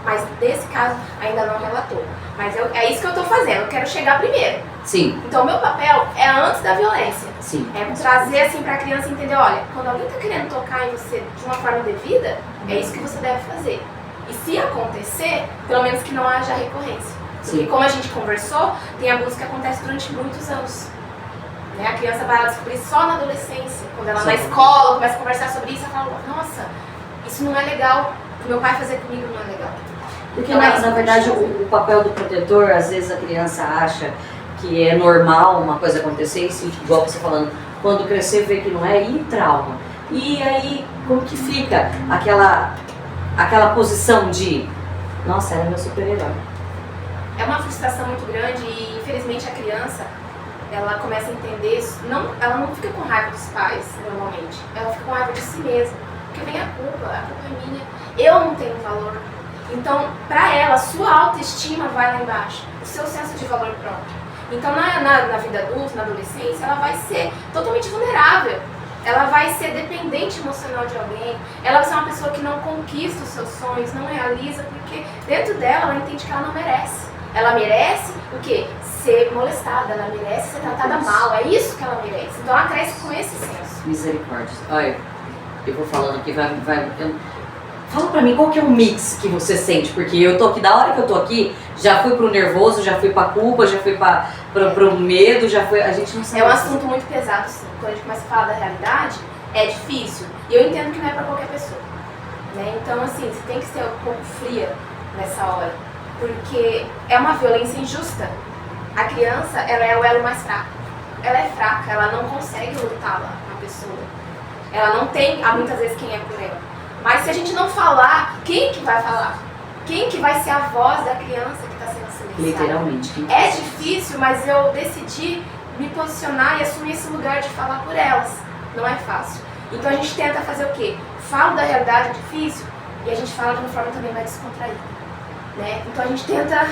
mas nesse caso ainda não relatou. Mas é isso que eu estou fazendo, eu quero chegar primeiro. Sim. Então, o meu papel é antes da violência. Sim. É trazer, assim, para a criança entender, olha, quando alguém está querendo tocar em você de uma forma devida, é isso que você deve fazer. E se acontecer, pelo menos que não haja recorrência. Porque como a gente conversou, tem abuso que acontece durante muitos anos. Né? A criança vai descobrir só na adolescência. Quando ela na escola começa a conversar sobre isso, ela fala, nossa, isso não é legal. O que meu pai fazer comigo não é legal. Porque na verdade o papel do protetor, às vezes a criança acha que é normal uma coisa acontecer, e igual você falando, quando crescer vê que não é, e trauma. E aí, como que fica aquela posição de, nossa, ela é meu super-herói. É uma frustração muito grande e, infelizmente, a criança, ela começa a entender, ela não fica com raiva dos pais, normalmente. Ela fica com raiva de si mesma. Porque vem a culpa é minha. Eu não tenho valor. Então, pra ela, sua autoestima vai lá embaixo. O seu senso de valor próprio. Então, na vida adulta, na adolescência, ela vai ser totalmente vulnerável. Ela vai ser dependente emocional de alguém, ela vai ser uma pessoa que não conquista os seus sonhos, não realiza, porque dentro dela ela entende que ela não merece. Ela merece o quê? Ser molestada, ela merece ser tratada mal, é isso que ela merece. Então ela cresce com esse senso. Misericórdia. Olha, eu vou falando aqui, fala pra mim qual que é o mix que você sente, porque eu tô aqui, da hora que eu tô aqui, já fui pro nervoso, já fui pra culpa, já fui pro medo, já foi, a gente não sabe. É um assunto muito pesado, sim. Quando a gente começa a falar da realidade, é difícil. E eu entendo que não é pra qualquer pessoa. Né? Então, assim, você tem que ser um pouco fria nessa hora. Porque é uma violência injusta. A criança, ela é o elo mais fraco. Ela é fraca, ela não consegue lutar lá com a pessoa. Ela não tem, muitas vezes, quem é por ela. Mas se a gente não falar, quem que vai falar? Quem que vai ser a voz da criança que está sendo silenciada? Literalmente. É difícil, mas eu decidi me posicionar e assumir esse lugar de falar por elas. Não é fácil. Então a gente tenta fazer o quê? Falo da realidade difícil e a gente fala de uma forma também mais descontraída. Né? Então a gente tenta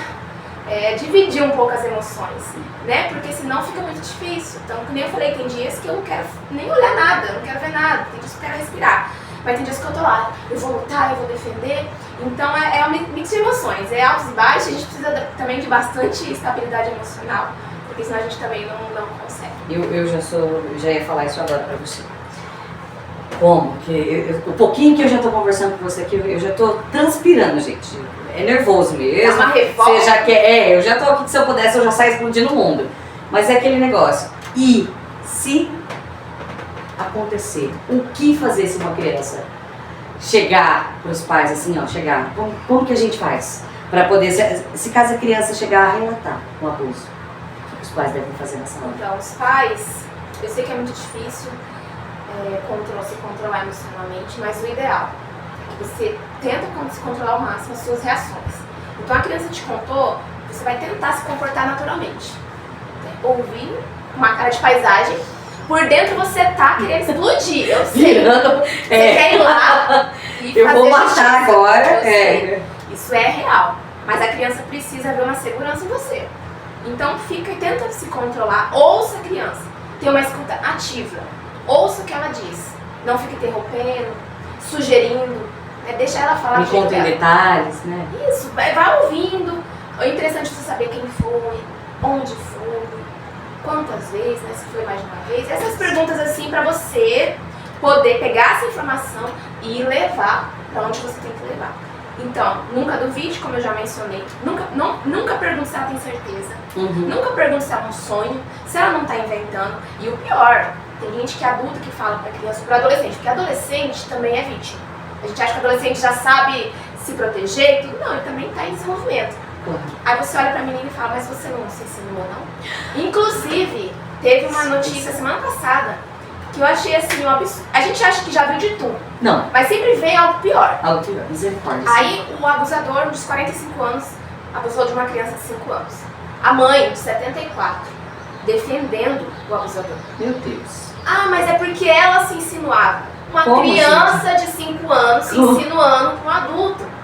dividir um pouco as emoções, né? Porque senão fica muito difícil. Então, como eu falei, tem dias que eu não quero nem olhar nada, eu não quero ver nada, tem dias que eu quero respirar. Mas tem dias que eu tô lá, eu vou lutar, eu vou defender. Então é um mix de emoções, é altos e baixos, a gente precisa também de bastante estabilidade emocional, porque senão a gente também não consegue. Eu já ia falar isso agora pra você. Como? O pouquinho que eu já tô conversando com você aqui, eu já tô transpirando, gente. É nervoso mesmo. É uma revolta. Você já quer, eu já tô aqui, que se eu pudesse eu já saio explodindo o mundo. Mas é aquele negócio. E se acontecer, o que fazer se uma criança chegar pros pais assim, ó, chegar, como que a gente faz? Pra poder, se caso a criança chegar a relatar um abuso, o que os pais devem fazer nessa hora? Então, os pais, eu sei que é muito difícil se controlar emocionalmente, mas o ideal é que você tenta se controlar ao máximo as suas reações. Então, a criança te contou, você vai tentar se comportar naturalmente. Ouvir uma cara de paisagem, por dentro você tá querendo explodir, eu sei. Você quer ir lá e eu fazer vou matar agora. Isso é real, mas a criança precisa ver uma segurança em você. Então fica e tenta se controlar, ouça a criança, tenha uma escuta ativa, ouça o que ela diz, não fique interrompendo, sugerindo, deixa ela falar. Me conta em detalhes, né? Isso, vai ouvindo. É interessante você saber quem foi, onde foi, quantas vezes, né, se foi mais de uma vez. Essas perguntas assim pra você poder pegar essa informação e levar pra onde você tem que levar. Então, nunca duvide, como eu já mencionei, nunca pergunte se ela tem certeza, nunca pergunte se ela é um sonho, se ela não está inventando. E o pior, tem gente que é adulta que fala para criança, para adolescente, porque adolescente também é vítima. A gente acha que o adolescente já sabe se proteger e tudo, não, ele também está em desenvolvimento. Aí você olha pra menina e fala, mas você não se ensinou não? Inclusive, teve uma notícia semana passada que eu achei assim um absurdo. A gente acha que já viu de tudo. Não. Mas sempre vem algo pior. Algo pior, misericórdia. Aí o abusador dos 45 anos abusou de uma criança de 5 anos. A mãe, de 74, defendendo o abusador. Meu Deus. Ah, mas é porque ela se insinuava. Uma Como, criança de 5 anos se insinuando com um adulto.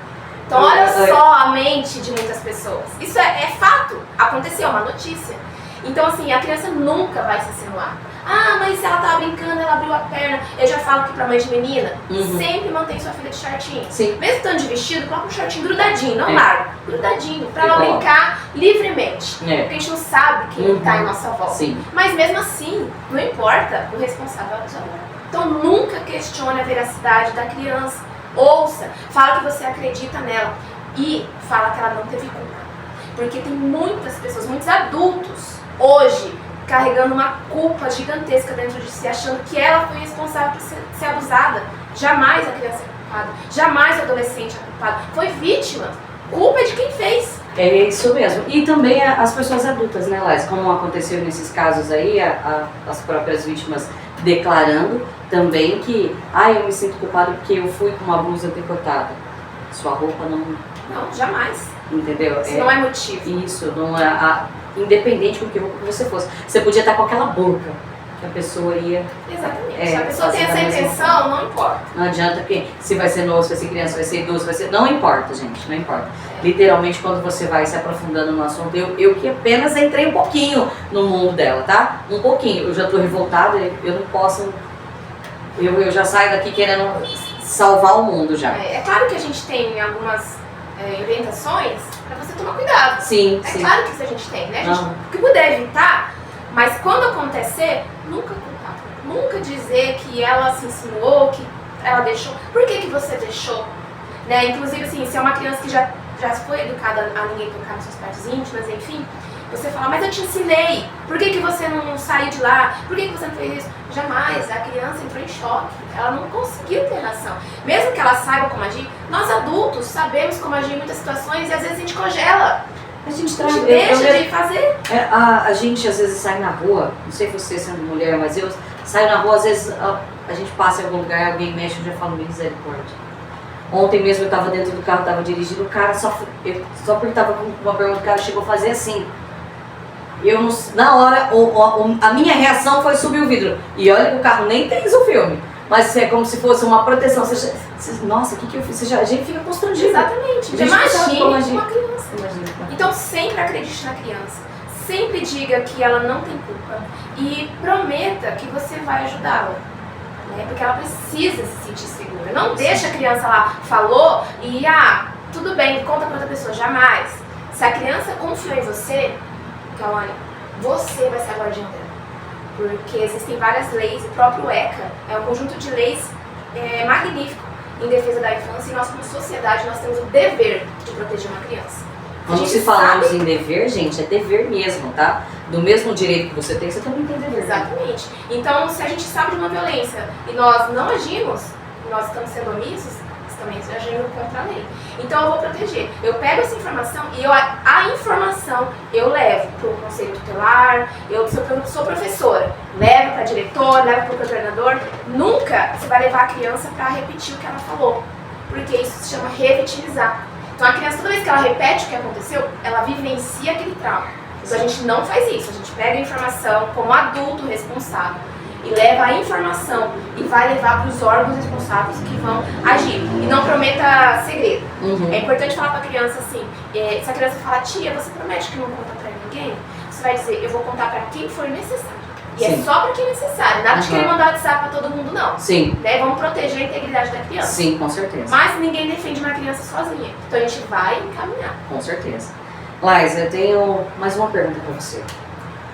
Então olha só a mente de muitas pessoas. Isso é fato. Aconteceu, é uma notícia. Então assim, a criança nunca vai se insinuar. Ah, mas se ela tava brincando, ela abriu a perna. Eu já falo que pra mãe de menina, sempre mantém sua filha de shortinho. Sim. Mesmo estando de vestido, coloca um shortinho grudadinho, não largo. Grudadinho, pra ela brincar livremente. Porque a gente não sabe quem tá em nossa volta. Sim. Mas mesmo assim, não importa, o responsável é o abusador. Então nunca questione a veracidade da criança. Ouça, fala que você acredita nela e fala que ela não teve culpa. Porque tem muitas pessoas, muitos adultos, hoje, carregando uma culpa gigantesca dentro de si, achando que ela foi responsável por ser abusada. Jamais a criança é culpada, jamais o adolescente é culpado. Foi vítima. Culpa é de quem fez. É isso mesmo. E também as pessoas adultas, né, Laís? Como aconteceu nesses casos aí, as próprias vítimas declarando também que eu me sinto culpado porque eu fui com uma blusa decotada. Sua roupa não... Não, jamais. Entendeu? Isso não é motivo. Isso, não é... Independente do que roupa que você fosse. Você podia estar com aquela boca que a pessoa ia... Exatamente. Se a pessoa tem essa intenção, não importa. Não adianta, porque se vai ser novo, se vai ser criança, se vai ser idoso, vai ser... Não importa, gente, não importa. Literalmente, quando você vai se aprofundando no assunto, eu que apenas entrei um pouquinho no mundo dela, tá? Um pouquinho. Eu já tô revoltada, eu não posso... Eu já saio daqui querendo salvar o mundo já. É claro que a gente tem algumas inventações pra você tomar cuidado. Sim, sim. Claro que isso a gente tem, né? O que puder evitar, mas quando acontecer, nunca culpar. Nunca dizer que ela se insinuou, que ela deixou. Por que você deixou? Né? Inclusive, assim, se é uma criança que já foi educada a ninguém tocar nas suas partes íntimas, enfim, você fala, mas eu te ensinei, por que você não saiu de lá? Por que você não fez isso? Jamais, a criança entrou em choque, ela não conseguiu ter reação. Mesmo que ela saiba como agir, nós adultos sabemos como agir em muitas situações e às vezes a gente congela. A gente deixa de fazer. A gente às vezes sai na rua, não sei você sendo mulher, mas eu saio na rua, às vezes a gente passa em algum lugar, alguém mexe, eu já falo, misericórdia. Ontem mesmo eu estava dentro do carro, estava dirigindo, o cara só porque estava com uma pergunta, o cara chegou a fazer assim. Eu não, na hora, a minha reação foi subir o vidro. E olha que o carro nem tem o filme. Mas é como se fosse uma proteção. Nossa, o que eu fiz? A gente fica constrangido. Exatamente. Imagine uma criança. Então sempre acredite na criança. Sempre diga que ela não tem culpa. E prometa que você vai ajudá-la. Né? Porque ela precisa se sentir segura. Não deixa a criança lá, falou e tudo bem, conta pra outra pessoa. Jamais. Se a criança confiou em você, olha, você vai ser a guardiã dela. Porque existem várias leis, o próprio ECA é um conjunto de leis magnífico em defesa da infância e nós como sociedade nós temos o dever de proteger uma criança. Quando se falamos em dever, gente, é dever mesmo, tá? Do mesmo direito que você tem, você também tem dever. Exatamente. Então, se a gente sabe de uma violência e nós não agimos, nós estamos sendo omissos, também agindo contra a lei. Então eu vou proteger. Eu pego essa informação e a informação eu levo para o conselho tutelar, eu sou professora, levo para a diretora, levo para o coordenador. Nunca você vai levar a criança para repetir o que ela falou, porque isso se chama revitimizar. Então a criança, toda vez que ela repete o que aconteceu, ela vivencia aquele trauma. Então a gente não faz isso, a gente pega a informação como adulto responsável e leva a informação e vai levar para os órgãos responsáveis que vão agir. E não prometa segredo. É importante falar para a criança assim, se a criança fala, tia, você promete que não conta para ninguém? Você vai dizer, eu vou contar para quem for necessário. E Sim. é só para quem é necessário, nada de querer mandar WhatsApp para todo mundo, não. Sim. Né? Vamos proteger a integridade da criança. Sim, com certeza. Mas ninguém defende uma criança sozinha. Então a gente vai encaminhar. Com certeza. Lais, eu tenho mais uma pergunta para você,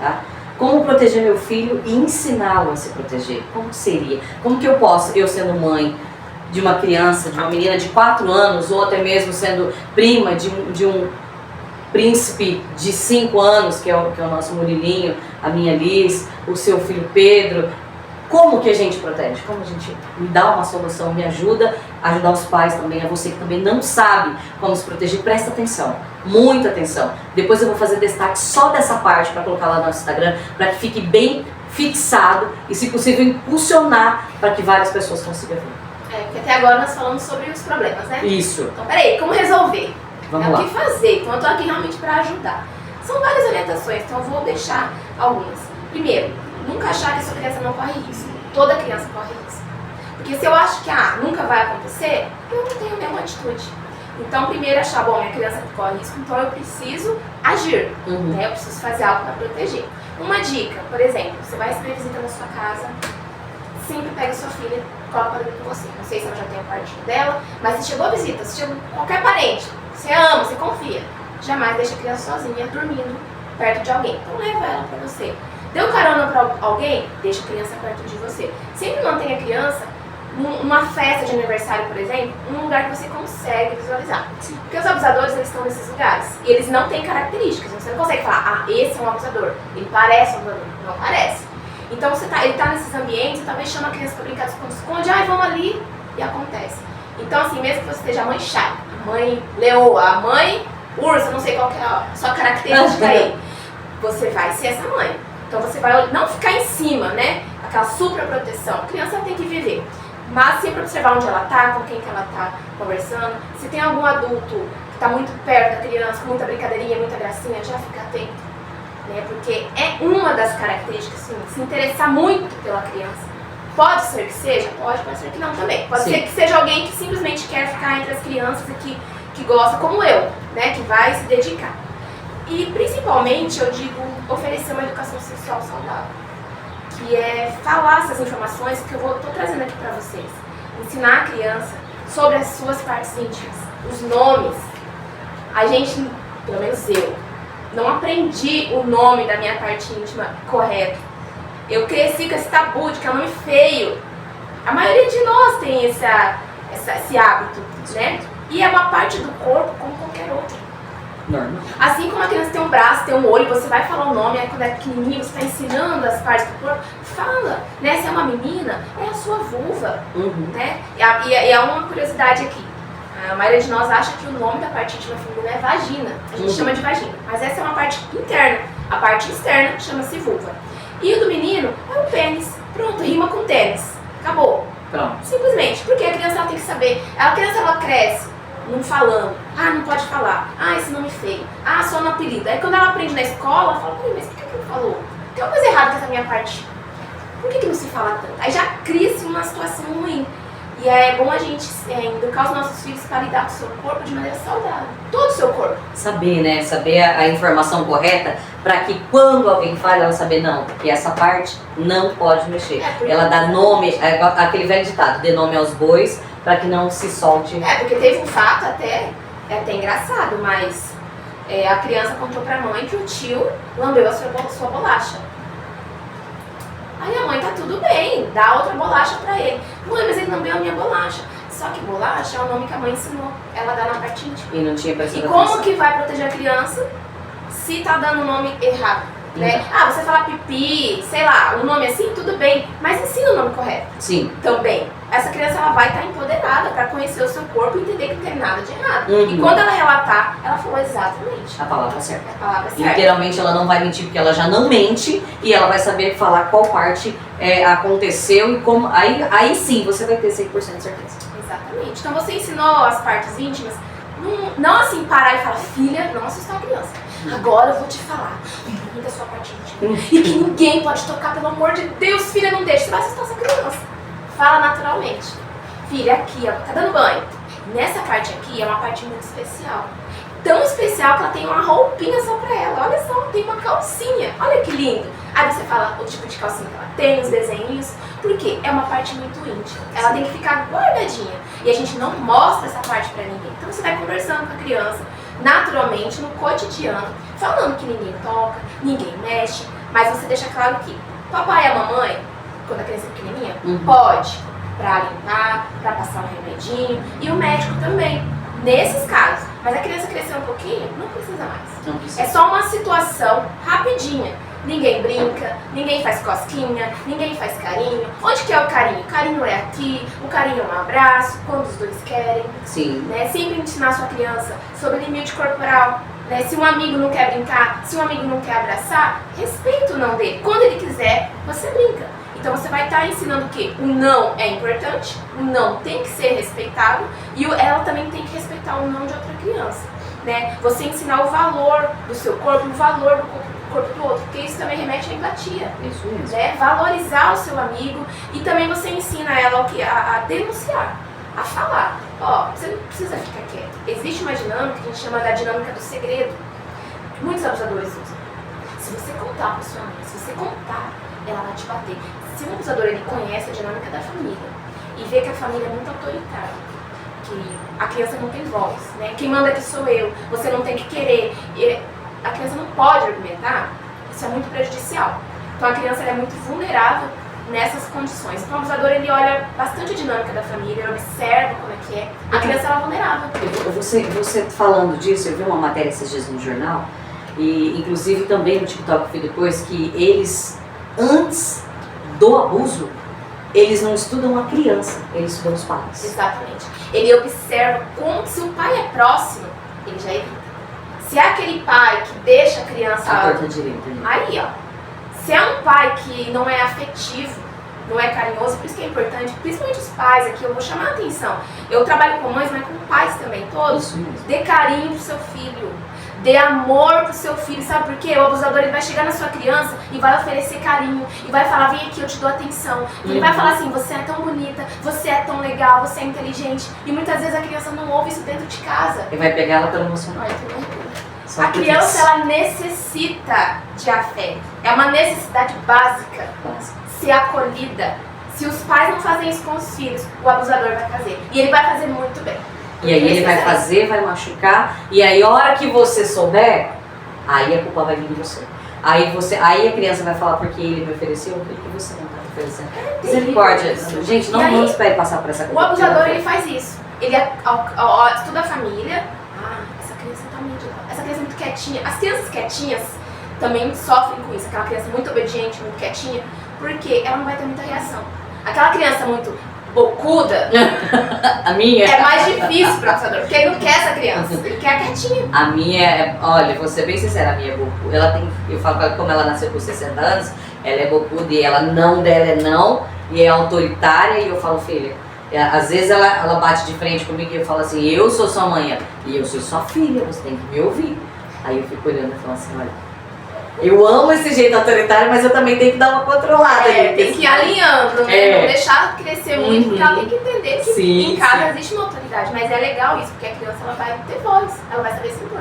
tá? Como proteger meu filho e ensiná-lo a se proteger? Como seria? Como que eu posso, eu sendo mãe de uma criança, de uma menina de 4 anos, ou até mesmo sendo prima de um príncipe de 5 anos, que é o nosso Murilinho, a minha Liz, o seu filho Pedro, como que a gente protege? Como a gente me dá uma solução, me ajuda a ajudar os pais também, a você que também não sabe como se proteger, presta atenção, muita atenção. Depois eu vou fazer destaque só dessa parte para colocar lá no nosso Instagram, para que fique bem fixado e, se possível, impulsionar para que várias pessoas consigam ver. Porque até agora nós falamos sobre os problemas, né? Isso. Então peraí, como resolver? Vamos lá. O que fazer? Então eu tô aqui realmente para ajudar. São várias orientações, então eu vou deixar algumas. Primeiro, nunca achar que a sua criança não corre risco. Toda criança corre risco. Porque se eu acho que nunca vai acontecer, eu não tenho nenhuma atitude. Então, primeiro achar, bom, minha criança corre risco, então eu preciso agir. Né? Eu preciso fazer algo para proteger. Uma dica, por exemplo, você vai receber visita na sua casa, sempre pega sua filha e coloca para dormir com você. Não sei se ela já tem o quartinho dela, mas se chegou a visita, se chegou qualquer parente, você ama, você confia, jamais deixa a criança sozinha dormindo perto de alguém. Então leva ela para você. Deu carona para alguém, deixa a criança perto de você. Sempre mantenha a criança numa festa de aniversário, por exemplo, num lugar que você consegue visualizar. Porque os abusadores, eles estão nesses lugares e eles não têm características. Você não consegue falar, esse é um abusador, ele parece um abusador. Não parece. Então ele tá nesses ambientes, talvez chama a criança para brincar de esconde-esconde, vamos ali, e acontece. Então assim, mesmo que você seja a mãe chata, a mãe leoa, a mãe ursa, não sei qual que é a sua característica aí, você vai ser essa mãe. Então você vai não ficar em cima, né? Aquela super proteção. A criança tem que viver. Mas sempre observar onde ela está, com quem que ela está conversando. Se tem algum adulto que está muito perto da criança, com muita brincadeirinha, muita gracinha, já fica atento. Né? Porque é uma das características, assim, se interessar muito pela criança. Pode ser que seja, pode ser que não também. Pode ser que seja alguém que simplesmente quer ficar entre as crianças e que gosta, como eu, né? Que vai se dedicar. E principalmente eu digo oferecer uma educação sexual saudável, que é falar essas informações que eu estou trazendo aqui para vocês. Ensinar a criança sobre as suas partes íntimas, os nomes. A gente, pelo menos eu, não aprendi o nome da minha parte íntima correto. Eu cresci com esse tabu de que é um nome feio. A maioria de nós tem esse hábito, né? E é uma parte do corpo como qualquer outra. Normal. Assim como a criança tem um braço, tem um olho, você vai falar o nome, aí quando é pequenininho, você está ensinando as partes do corpo, fala, né? Se é uma menina, é a sua vulva, né? E é uma curiosidade aqui. A maioria de nós acha que o nome da parte íntima feminina é vagina. A gente chama de vagina, mas essa é uma parte interna. A parte externa chama-se vulva. E o do menino é o pênis. Pronto, rima com tênis. Acabou. Pronto. Simplesmente, porque a criança ela tem que saber. A criança ela cresce não falando. Não pode falar. Esse nome feio. Só no apelido. Aí quando ela aprende na escola, ela fala, mas por que não falou? Tem uma coisa errada com essa minha parte. Por que não se fala tanto? Aí já cria-se uma situação ruim. E é bom a gente educar os nossos filhos para lidar com o seu corpo de maneira saudável. Todo o seu corpo. Saber, né? Saber a informação correta para que quando alguém fala, ela saber, não, porque essa parte não pode mexer. Ela dá nome, aquele velho ditado, dê nome aos bois para que não se solte. Porque teve um fato até engraçado, mas a criança contou para a mãe que o tio lambeu a sua bolacha. Aí a mãe, tá tudo bem, dá outra bolacha pra ele. Mãe, mas ele não deu a minha bolacha. Só que bolacha é o nome que a mãe ensinou. Ela dá na parte íntima. E não tinha prestado atenção. E como que vai proteger a criança se tá dando o nome errado? Né? Ah, você falar pipi, sei lá, um nome assim, tudo bem, mas ensina o nome correto. Sim. Também. Essa criança ela vai estar empoderada para conhecer o seu corpo e entender que não tem nada de errado. Uhum. E quando ela relatar, ela falou exatamente A palavra certa. a palavra certa. Literalmente ela não vai mentir porque ela já não mente e ela vai saber falar qual parte aconteceu e como. Aí sim você vai ter 100% de certeza. Exatamente. Então você ensinou as partes íntimas, não assim parar e falar, filha, não assustar a criança. Agora eu vou te falar da sua parte íntima. E que ninguém pode tocar, pelo amor de Deus, filha, não deixa. Você vai assustar essa criança. Fala naturalmente. Filha, aqui, ó, tá dando banho. Nessa parte aqui é uma parte muito especial. Tão especial que ela tem uma roupinha só pra ela. Olha só, tem uma calcinha. Olha que lindo. Aí você fala o tipo de calcinha que ela tem, os desenhos. Por quê? É uma parte muito íntima. Ela tem que ficar guardadinha. E a gente não mostra essa parte pra ninguém. Então você vai conversando com a criança, naturalmente, no cotidiano, falando que ninguém toca, ninguém mexe, mas você deixa claro que papai e a mamãe, quando a criança é pequenininha, pode, pra limpar, pra passar um remedinho, e o médico também, nesses casos. Mas a criança crescer um pouquinho, não precisa mais. Não precisa. É só uma situação rapidinha. Ninguém brinca, ninguém faz cosquinha, ninguém faz carinho. Onde que é o carinho? O carinho é aqui, o carinho é um abraço, quando os dois querem. Sim. Né? Sempre ensinar a sua criança sobre limite corporal. Né? Se um amigo não quer brincar, se um amigo não quer abraçar, respeita o não dele. Quando ele quiser, você brinca. Então você vai estar ensinando que o não é importante, o não tem que ser respeitado e ela também tem que respeitar o não de outra criança. Né? Você ensinar o valor do seu corpo, o valor do corpo do outro, porque isso também remete à empatia. Isso mesmo. Né? Valorizar o seu amigo e também você ensina ela a denunciar, a falar. Ó, você não precisa ficar quieto. Existe uma dinâmica que a gente chama da dinâmica do segredo. Muitos abusadores usam. Se você contar para sua mãe, se você contar, ela vai te bater. Se um abusador ele conhece a dinâmica da família e vê que a família é muito autoritária, que a criança não tem voz, né? Quem manda aqui sou eu, você não tem que querer. A criança não pode argumentar, isso é muito prejudicial. Então a criança ela é muito vulnerável nessas condições. Então o abusador ele olha bastante a dinâmica da família, ele observa como é que é. A criança ela é vulnerável. Você falando disso, eu vi uma matéria esses dias no jornal, e inclusive também no TikTok eu vi depois, que eles, antes do abuso, eles não estudam a criança, eles estudam os pais. Exatamente. Ele observa como, se o pai é próximo, ele já evita. Se é aquele pai que deixa a criança... A torta direita. Né? Aí, ó. Se é um pai que não é afetivo, não é carinhoso, por isso que é importante, principalmente os pais aqui, eu vou chamar a atenção. Eu trabalho com mães, mas com pais também, todos. Isso mesmo. Dê carinho pro seu filho. Dê amor pro seu filho, sabe por quê? O abusador ele vai chegar na sua criança e vai oferecer carinho, e vai falar, vem aqui, eu te dou atenção. E ele vai falar assim, você é tão bonita, você é tão legal, você é inteligente. E muitas vezes a criança não ouve isso dentro de casa. E vai pegar ela pelo emocional. A criança, ela necessita de afeto. É uma necessidade básica. Ser acolhida. Se os pais não fazem isso com os filhos, o abusador vai fazer. E ele vai fazer muito bem. E aí ele vai fazer, vai machucar, e aí a hora que você souber, aí a culpa vai vir de você. Aí a criança vai falar porque ele me ofereceu, porque você não está oferecendo. Misericórdia. Gente, não espere passar por essa coisa. O abusador ele faz isso. Ele estuda a família. Ah, essa criança tá muito. Essa criança é muito quietinha. As crianças quietinhas também sofrem com isso. Aquela criança muito obediente, muito quietinha, porque ela não vai ter muita reação. Aquela criança muito bocuda, a minha é mais difícil pro abusador, porque ele não quer essa criança, ele quer a quietinha. A minha, olha, vou ser bem sincera, a minha é bocuda. Ela tem, eu falo pra ela, como ela nasceu com 60 anos, ela é bocuda e ela não dela é não, e é autoritária, e eu falo, filha, às vezes ela bate de frente comigo e eu falo assim, eu sou sua mãe, e eu sou sua filha, você tem que me ouvir. Aí eu fico olhando e falo assim, olha, eu amo esse jeito autoritário, mas eu também tenho que dar uma controlada. Tem que ir alinhando, né? Não deixar crescer muito, porque ela tem que entender que em casa existe uma autoridade. Mas é legal isso, porque a criança ela vai ter voz, ela vai saber se impor.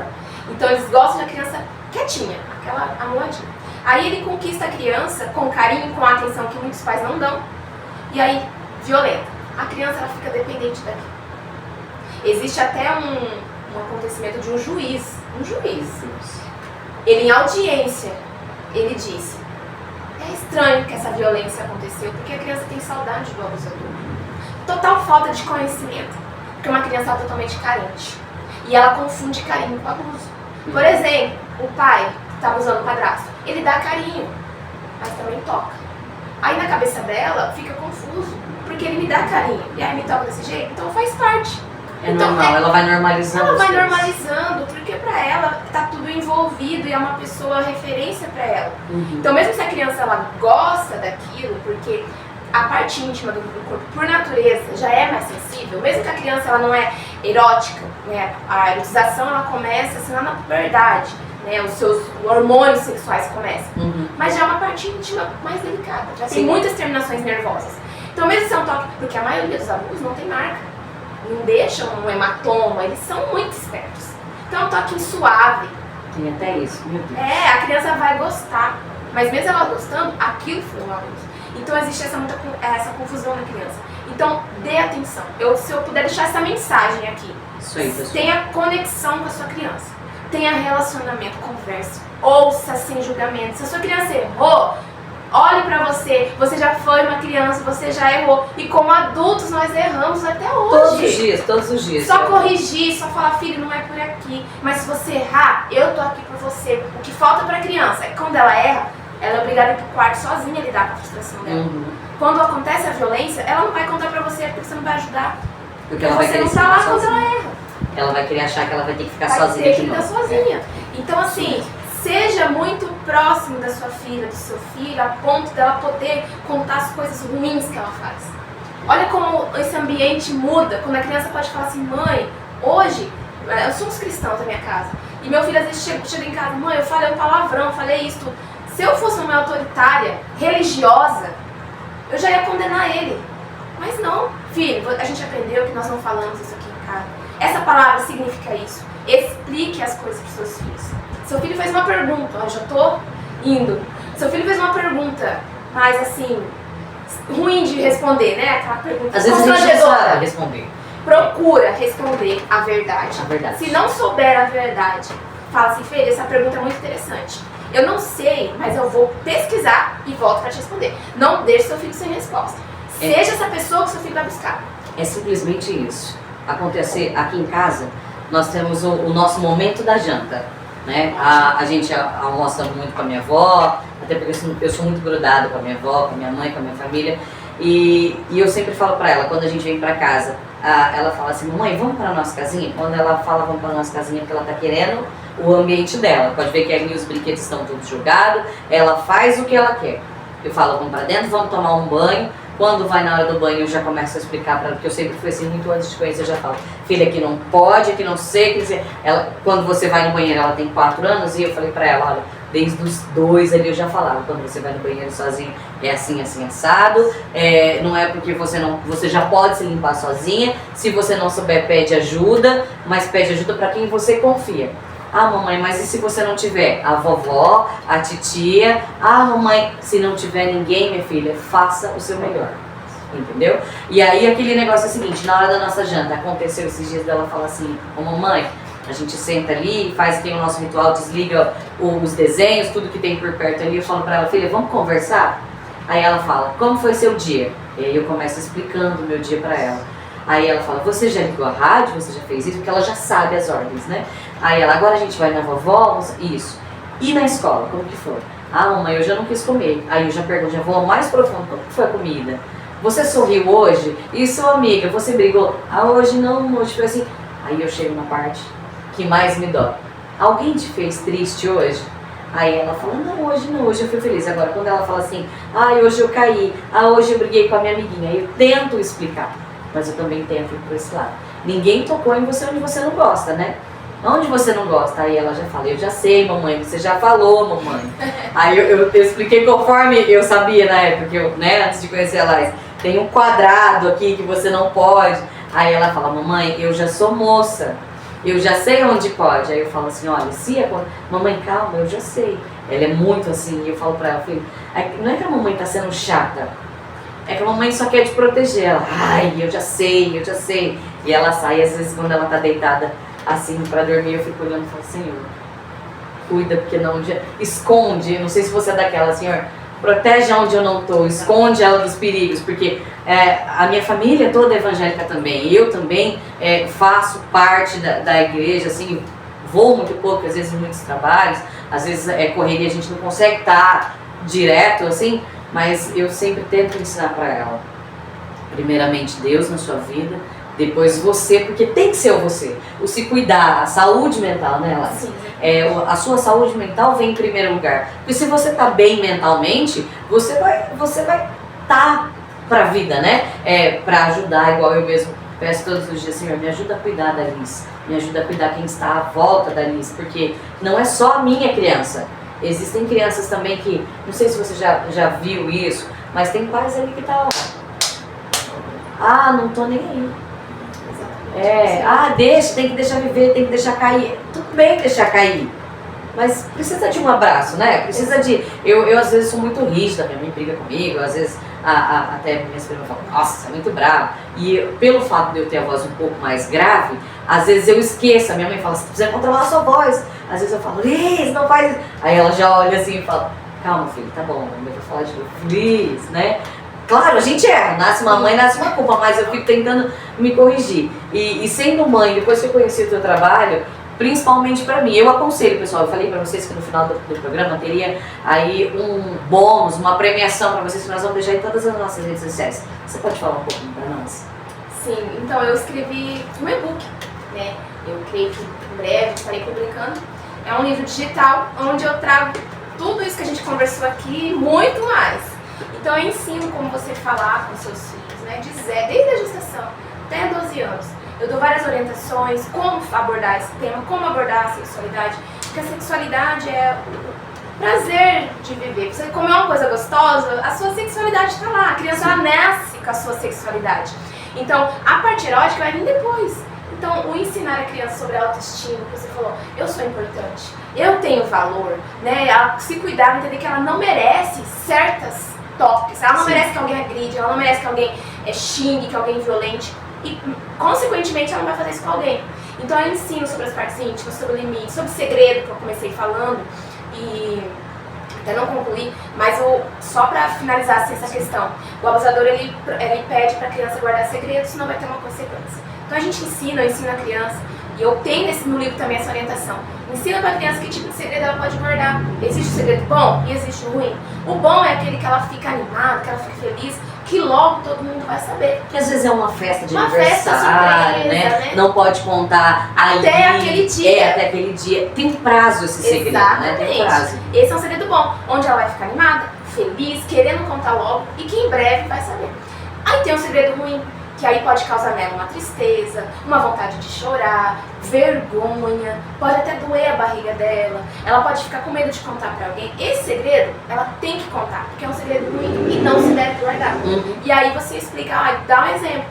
Então eles gostam da criança quietinha, aquela amuladinha. Aí ele conquista a criança com carinho, com a atenção que muitos pais não dão. E aí, violenta. A criança ela fica dependente daquilo. Existe até um acontecimento de um juiz. Ele, em audiência, ele disse, é estranho que essa violência aconteceu, porque a criança tem saudade do abusador. Total falta de conhecimento, porque uma criança é totalmente carente. E ela confunde carinho com abuso. Por exemplo, o pai tá abusando do padrasto. Ele dá carinho, mas também toca. Aí na cabeça dela fica confuso, porque ele me dá carinho e aí me toca desse jeito, então faz parte. É então, normal, ela vai normalizando. Ela vai as coisas. normalizando, porque pra ela tá tudo envolvido e é uma pessoa referência pra ela. Uhum. Então mesmo se a criança ela gosta daquilo, porque a parte íntima do corpo, por natureza, já é mais sensível, mesmo que a criança ela não é erótica, né? A erotização ela começa assim lá na puberdade, né? Os seus hormônios sexuais começam. Uhum. Mas já é uma parte íntima mais delicada, já tem Sim. muitas terminações nervosas. Então mesmo se é um toque, porque a maioria dos abusos não tem marca, não deixam um hematoma, eles são muito espertos. Então é um toque suave. Tem até isso, meu Deus. A criança vai gostar, mas mesmo ela gostando, aquilo foi um abuso. Então existe essa confusão na criança. Então dê atenção. Se eu puder deixar essa mensagem aqui, Isso aí, pessoal. tenha conexão com a sua criança, tenha relacionamento, converse, ouça sem julgamento. Se a sua criança errou, olhe pra você, você já foi uma criança, você já errou. E como adultos nós erramos até hoje. Todos os dias. Só corrigir, só falar, filho, não é por aqui. Mas se você errar, eu tô aqui por você. O que falta pra criança é que quando ela erra, ela é obrigada a ir pro quarto sozinha a lidar com a frustração dela. Uhum. Quando acontece a violência, ela não vai contar pra você porque você não vai ajudar. Porque ela vai Você querer não tá lá ficar quando ela sozinha. erra. Ela vai querer achar que ela vai ter que ficar Vai sozinha ter de que novo. ficar sozinha. Então assim, seja muito próximo da sua filha, do seu filho, a ponto dela poder contar as coisas ruins que ela faz. Olha como esse ambiente muda, quando a criança pode falar assim, mãe, hoje, eu sou uns cristãos da minha casa, e meu filho às vezes chega em casa, mãe, eu falei um palavrão, falei isso, tudo. Se eu fosse uma mãe autoritária, religiosa, eu já ia condenar ele. Mas não, filho, a gente aprendeu que nós não falamos isso aqui em casa. Essa palavra significa isso. Explique as coisas para os seus filhos. Seu filho fez uma pergunta, ó, já tô indo. Seu filho fez uma pergunta, mas assim, ruim de responder, né? Aquela pergunta Às vezes a gente não constrangedora. sabe responder. Procura responder a verdade. A verdade. Se não souber a verdade, fala assim, filho, essa pergunta é muito interessante. Eu não sei, mas eu vou pesquisar e volto para te responder. Não deixe seu filho sem resposta. Seja essa pessoa que seu filho vai buscar. É simplesmente isso. Acontecer aqui em casa, nós temos o nosso momento da janta, né? A gente almoça muito com a minha avó, até porque eu sou muito grudada com a minha avó, com a minha mãe, com a minha família. E eu sempre falo pra ela, quando a gente vem pra casa, ela fala assim, mamãe, vamos pra nossa casinha? Quando ela fala vamos pra nossa casinha, porque ela tá querendo o ambiente dela. Pode ver que ali os brinquedos estão todos jogados, ela faz o que ela quer. Eu falo, vamos pra dentro, vamos tomar um banho. Quando vai na hora do banho eu já começo a explicar pra ela, porque eu sempre fui assim, muito antes de conhecer, eu já falo, filha, aqui não pode, aqui não sei, quer dizer, quando você vai no banheiro, ela tem 4 anos, e eu falei pra ela, olha, desde os 2 ali eu já falava, quando você vai no banheiro sozinho, é assim, assim, assado, não é porque você já pode se limpar sozinha, se você não souber, pede ajuda, mas pede ajuda pra quem você confia. Ah, mamãe, mas e se você não tiver? A vovó, a titia. Ah, mamãe, se não tiver ninguém, minha filha, faça o seu melhor. Entendeu? E aí aquele negócio é o seguinte, na hora da nossa janta, aconteceu esses dias dela falar assim, ô mamãe, a gente senta ali, faz aqui o nosso ritual, desliga os desenhos, tudo que tem por perto ali, eu falo pra ela, filha, vamos conversar? Aí ela fala, como foi seu dia? E aí eu começo explicando o meu dia pra ela. Aí ela fala, você já ligou a rádio, você já fez isso? Porque ela já sabe as ordens, né? Aí ela, agora a gente vai na vovó, isso. E na escola, como que foi? Ah, mamãe, eu já não quis comer. Aí eu já pergunto, já vou ao mais profundo, como que foi a comida? Você sorriu hoje? E sua amiga, você brigou? Ah, hoje não, hoje foi assim. Aí eu chego na parte que mais me dói. Alguém te fez triste hoje? Aí ela fala, não, hoje eu fui feliz. Agora, quando ela fala assim, ah, hoje eu caí, ah, hoje eu briguei com a minha amiguinha, aí eu tento explicar. Mas eu também tento ir por esse lado. Ninguém tocou em você onde você não gosta, né? Onde você não gosta? Aí ela já fala, eu já sei, mamãe, você já falou, mamãe. Aí eu expliquei conforme eu sabia na época, que eu, né, antes de conhecer a Laís. Tem um quadrado aqui que você não pode. Aí ela fala, mamãe, eu já sou moça, eu já sei onde pode. Aí eu falo assim, olha, se mamãe, calma, eu já sei. Ela é muito assim, e eu falo pra ela, filho, não é que a mamãe tá sendo chata, é que a mamãe só quer te proteger. Ela, ai, eu já sei. E ela sai, às vezes quando ela tá deitada assim pra dormir, eu fico olhando e falo, Senhor, cuida, porque não, esconde, não sei se você é daquela, Senhor, protege onde eu não tô, esconde ela dos perigos, porque a minha família toda é evangélica também, eu também faço parte da igreja, assim, vou muito pouco, às vezes em muitos trabalhos, às vezes é correria, a gente não consegue estar direto assim, mas eu sempre tento ensinar para ela. Primeiramente Deus na sua vida, depois você, porque tem que ser você. O se cuidar, a saúde mental, né, Laís? A sua saúde mental vem em primeiro lugar. Porque se você tá bem mentalmente, você vai tá pra vida, né? Pra ajudar, igual eu mesmo peço todos os dias, Senhor, me ajuda a cuidar da Liz, me ajuda a cuidar quem está à volta da Liz, porque não é só a minha criança. Existem crianças também que, não sei se você já viu isso, mas tem pais ali que tá, não tô nem aí. Deixa, tem que deixar viver, tem que deixar cair. Tudo bem deixar cair, mas precisa de um abraço, né? Precisa de... Eu às vezes sou muito rígida, minha mãe briga comigo, às vezes até minha prima fala, nossa, você é muito brava. E pelo fato de eu ter a voz um pouco mais grave, às vezes eu esqueço, a minha mãe fala, você precisa controlar a sua voz. Às vezes eu falo, Liz, não faz isso. Aí ela já olha assim e fala, calma filho, tá bom, eu vou falar de novo, Liz, né? Claro, a gente erra, nasce uma mãe, nasce uma culpa, mas eu fico tentando me corrigir. E sendo mãe, depois que eu conheci o teu trabalho, principalmente pra mim, eu aconselho, pessoal, eu falei pra vocês que no final do programa teria aí um bônus, uma premiação pra vocês que nós vamos deixar em todas as nossas redes sociais. Você pode falar um pouquinho pra nós? Sim, então eu escrevi um e-book, né? Eu creio que em breve estarei publicando. É um livro digital onde eu trago tudo isso que a gente conversou aqui e muito mais. Então eu ensino como você falar com seus filhos, né? Desde a gestação até 12 anos. Eu dou várias orientações, como abordar esse tema, como abordar a sexualidade. Porque a sexualidade é o prazer de viver. Você comer uma coisa gostosa, a sua sexualidade está lá. A criança ela nasce com a sua sexualidade. Então a parte erótica vai vir depois. Então, o ensinar a criança sobre a autoestima, que você falou, eu sou importante, eu tenho valor, né? Ela se cuidar, entender que ela não merece certas tópicos, ela não merece que alguém agride, ela não merece que alguém xingue, que alguém violente e, consequentemente, ela não vai fazer isso com alguém. Então, eu ensino sobre as partes íntimas, sobre o limite, sobre o segredo, que eu comecei falando e até não concluí, mas só para finalizar assim, essa questão, o abusador ele pede para a criança guardar segredo, senão vai ter uma consequência. Então a gente ensina, eu ensino a criança, e eu tenho no livro também essa orientação. Ensina para a criança que tipo de segredo ela pode guardar. Existe o segredo bom e existe o ruim. O bom é aquele que ela fica animada, que ela fica feliz, que logo todo mundo vai saber. Que às vezes é uma festa de surpresa, aniversário, né? Não pode contar até aquele dia. Até aquele dia. Tem prazo esse segredo, né? Tem prazo. Esse é um segredo bom, onde ela vai ficar animada, feliz, querendo contar logo e que em breve vai saber. Aí tem um segredo ruim, que aí pode causar nela uma tristeza, uma vontade de chorar, vergonha, pode até doer a barriga dela, ela pode ficar com medo de contar pra alguém. Esse segredo, ela tem que contar, porque é um segredo ruim e não se deve guardar. E aí você explica, dá um exemplo,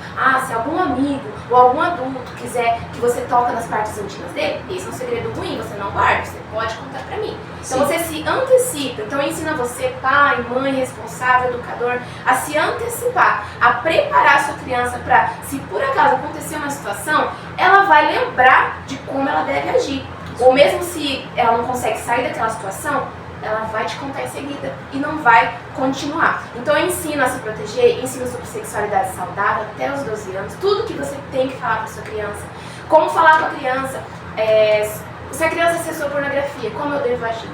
se algum amigo ou algum adulto quiser que você toque nas partes íntimas dele, esse é um segredo ruim, você não guarda, você pode contar pra mim. Então você se antecipa, então ensina você, pai, mãe, responsável, educador, a se antecipar, a preparar a sua criança para, se por acaso acontecer uma situação, ela vai lembrar de como ela deve agir. Ou mesmo se ela não consegue sair daquela situação, ela vai te contar em seguida e não vai continuar. Então eu ensino a se proteger, ensino sobre sexualidade saudável até os 12 anos, tudo que você tem que falar para sua criança, como falar com a criança, se a criança acessou pornografia, como eu devo agir?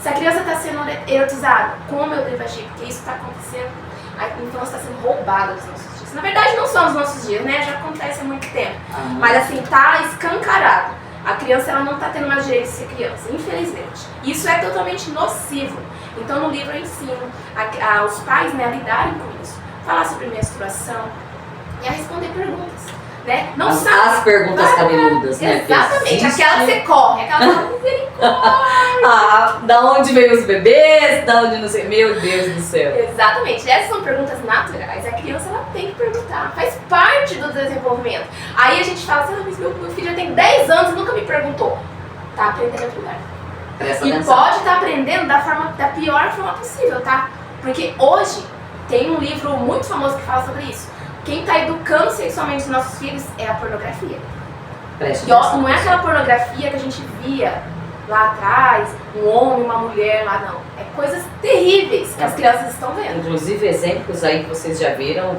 Se a criança está sendo erotizada, como eu devo agir? Porque isso está acontecendo, a infância está sendo roubada dos nossos dias. Na verdade não são os nossos dias, né? Já acontece há muito tempo. Mas assim, tá escancarado. A criança ela não está tendo mais direito de ser criança, infelizmente. Isso é totalmente nocivo. Então no livro eu ensino aos pais, né, a lidarem com isso. Falar sobre menstruação e a responder perguntas. Né? Não sabe. As perguntas cabeludas, né? Exatamente, aquela que você corre, aquela que misericórdia. Da onde veio os bebês, da onde não sei, meu Deus do céu. Exatamente, essas são perguntas naturais, a criança ela tem que perguntar, faz parte do desenvolvimento. Aí a gente fala assim, mas meu filho já tem 10 anos e nunca me perguntou. Tá aprendendo a lugar. E pode estar aprendendo da pior forma possível, tá? Porque hoje tem um livro muito famoso que fala sobre isso. Quem está educando sexualmente os nossos filhos é a pornografia. E ó, não é aquela pornografia que a gente via lá atrás, um homem, uma mulher lá, não. É coisas terríveis que as crianças estão vendo. Inclusive exemplos aí que vocês já viram,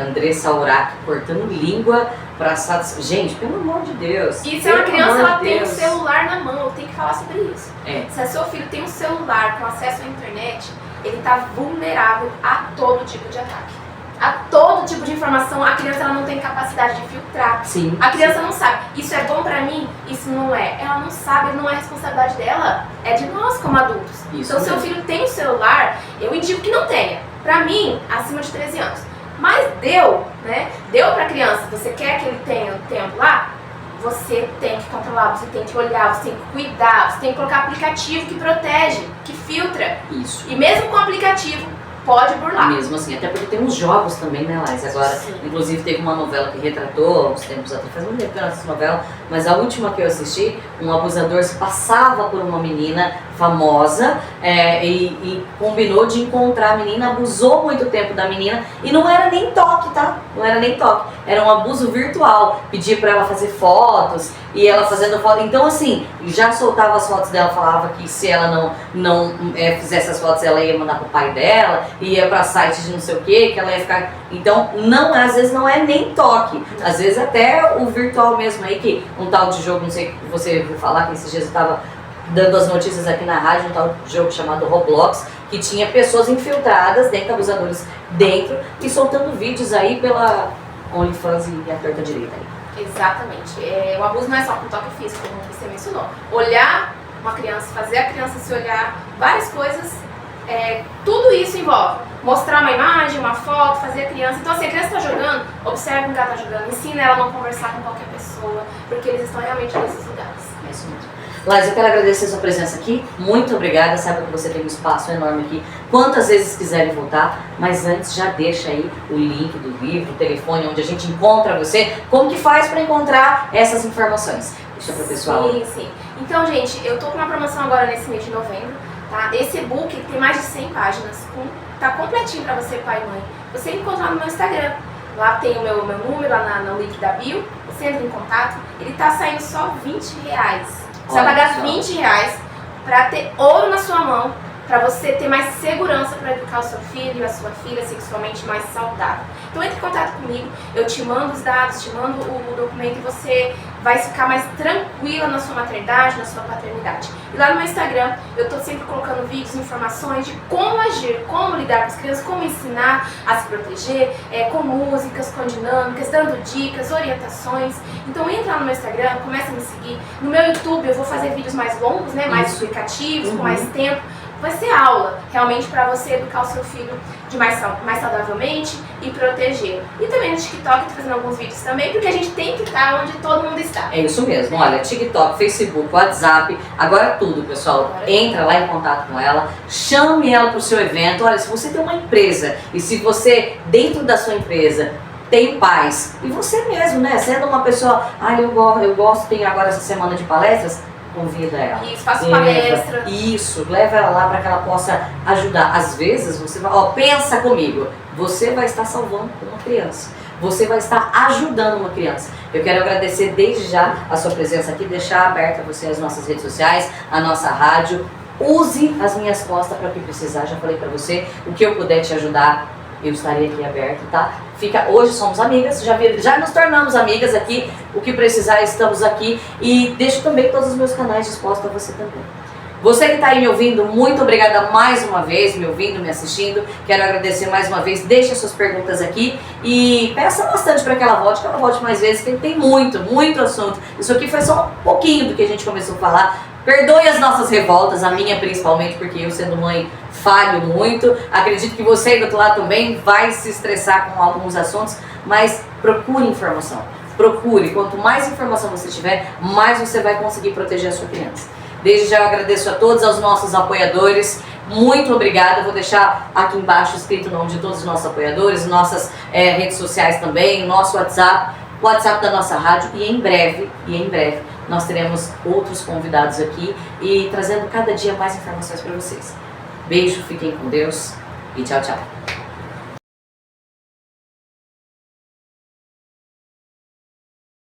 Andressa Urach cortando língua para satisfazer. Gente, pelo amor de Deus. E se é uma criança, ela tem um celular na mão, eu tenho que falar sobre isso. Se o seu filho tem um celular com acesso à internet, ele está vulnerável a todo tipo de ataque. A todo tipo de informação, a criança ela não tem capacidade de filtrar. Sim, a criança não sabe, isso é bom pra mim, isso não é. Ela não sabe, não é responsabilidade dela, é de nós como adultos. Isso então, seu filho tem um celular, eu indico que não tenha. Pra mim, acima de 13 anos. Mas deu, né? Deu pra criança, você quer que ele tenha o tempo lá? Você tem que controlar, você tem que olhar, você tem que cuidar, você tem que colocar aplicativo que protege, que filtra. Isso. E mesmo com o aplicativo, pode burlar. Mesmo assim, até porque tem uns jogos também, né, Laís? Agora, sim. Inclusive teve uma novela que retratou, uns tempos atrás, faz muito tempo que eu não assisto novela, mas a última que eu assisti, um abusador se passava por uma menina famosa e combinou de encontrar a menina, abusou muito tempo da menina e não era nem toque, tá? Não era nem toque, era um abuso virtual, pedia pra ela fazer fotos e ela fazendo foto, então assim, já soltava as fotos dela, falava que se ela não fizesse as fotos ela ia mandar pro pai dela, ia pra site de não sei o que ela ia ficar, então não, às vezes não é nem toque, às vezes até o virtual mesmo aí, que um tal de jogo, não sei se você ouviu falar, que esses dias eu tava dando as notícias aqui na rádio, um tal de jogo chamado Roblox, que tinha pessoas infiltradas dentro, abusadores dentro, e soltando vídeos aí pela OnlyFans e a torta direita aí. Exatamente. O abuso não é só com toque físico, como você mencionou. Olhar uma criança, fazer a criança se olhar, várias coisas, tudo isso envolve. Mostrar uma imagem, uma foto, fazer a criança. Então assim, a criança está jogando, observe como ela está jogando, ensina ela a não conversar com qualquer pessoa, porque eles estão realmente nesses lugares. É isso mesmo. Laís, eu quero agradecer a sua presença aqui, muito obrigada, saiba que você tem um espaço enorme aqui, quantas vezes quiserem voltar, mas antes já deixa aí o link do livro, o telefone, onde a gente encontra você, como que faz para encontrar essas informações? Deixa para o pessoal. Sim, sim. Então, gente, eu tô com uma promoção agora nesse mês de novembro, tá? Esse e-book tem mais de 100 páginas, tá completinho para você, pai e mãe. Você encontra no meu Instagram. Lá tem o meu número, lá no link da bio, você entra em contato, ele tá saindo só R$20. Você vai pagar R$20 para ter ouro na sua mão, para você ter mais segurança para educar o seu filho e a sua filha sexualmente mais saudável. Então entre em contato comigo, eu te mando os dados, te mando o documento e você vai ficar mais tranquila na sua maternidade, na sua paternidade. E lá no meu Instagram, eu estou sempre colocando vídeos, informações de como agir, como lidar com as crianças, como ensinar a se proteger, com músicas, com dinâmicas, dando dicas, orientações. Então entra lá no meu Instagram, começa a me seguir. No meu YouTube eu vou fazer vídeos mais longos, né, mais explicativos, com mais tempo. Vai ser aula, realmente, para você educar o seu filho de mais saudavelmente e protegê-lo. E também no TikTok, estou fazendo alguns vídeos também, porque a gente tem que estar onde todo mundo está. É isso mesmo, olha, TikTok, Facebook, WhatsApp, agora tudo, pessoal. Entra lá em contato com ela, chame ela para o seu evento. Olha, se você tem uma empresa e se você, dentro da sua empresa, tem pais, e você mesmo, né, sendo uma pessoa, eu gosto, tem agora essa semana de palestras, convida ela. Isso, faça palestra. Isso, leva ela lá para que ela possa ajudar. Às vezes você vai, pensa comigo, você vai estar salvando uma criança. Você vai estar ajudando uma criança. Eu quero agradecer desde já a sua presença aqui, deixar aberta a você as nossas redes sociais, a nossa rádio. Use as minhas costas para o que precisar, já falei para você, o que eu puder te ajudar, eu estarei aqui aberto, tá? Hoje somos amigas, já nos tornamos amigas aqui, o que precisar estamos aqui e deixo também todos os meus canais dispostos a você também. Você que está aí me ouvindo, muito obrigada mais uma vez, me ouvindo, me assistindo, quero agradecer mais uma vez, deixe suas perguntas aqui e peça bastante para que ela volte mais vezes, porque tem muito assunto. Isso aqui foi só um pouquinho do que a gente começou a falar. Perdoe as nossas revoltas, a minha principalmente, porque eu sendo mãe falho muito. Acredito que você aí do outro lado também vai se estressar com alguns assuntos, mas procure informação. Procure, quanto mais informação você tiver, mais você vai conseguir proteger a sua criança. Desde já eu agradeço a todos, aos nossos apoiadores. Muito obrigada, vou deixar aqui embaixo escrito o nome de todos os nossos apoiadores, nossas redes sociais também, nosso WhatsApp, o WhatsApp da nossa rádio e em breve nós teremos outros convidados aqui e trazendo cada dia mais informações para vocês. Beijo, fiquem com Deus e tchau, tchau.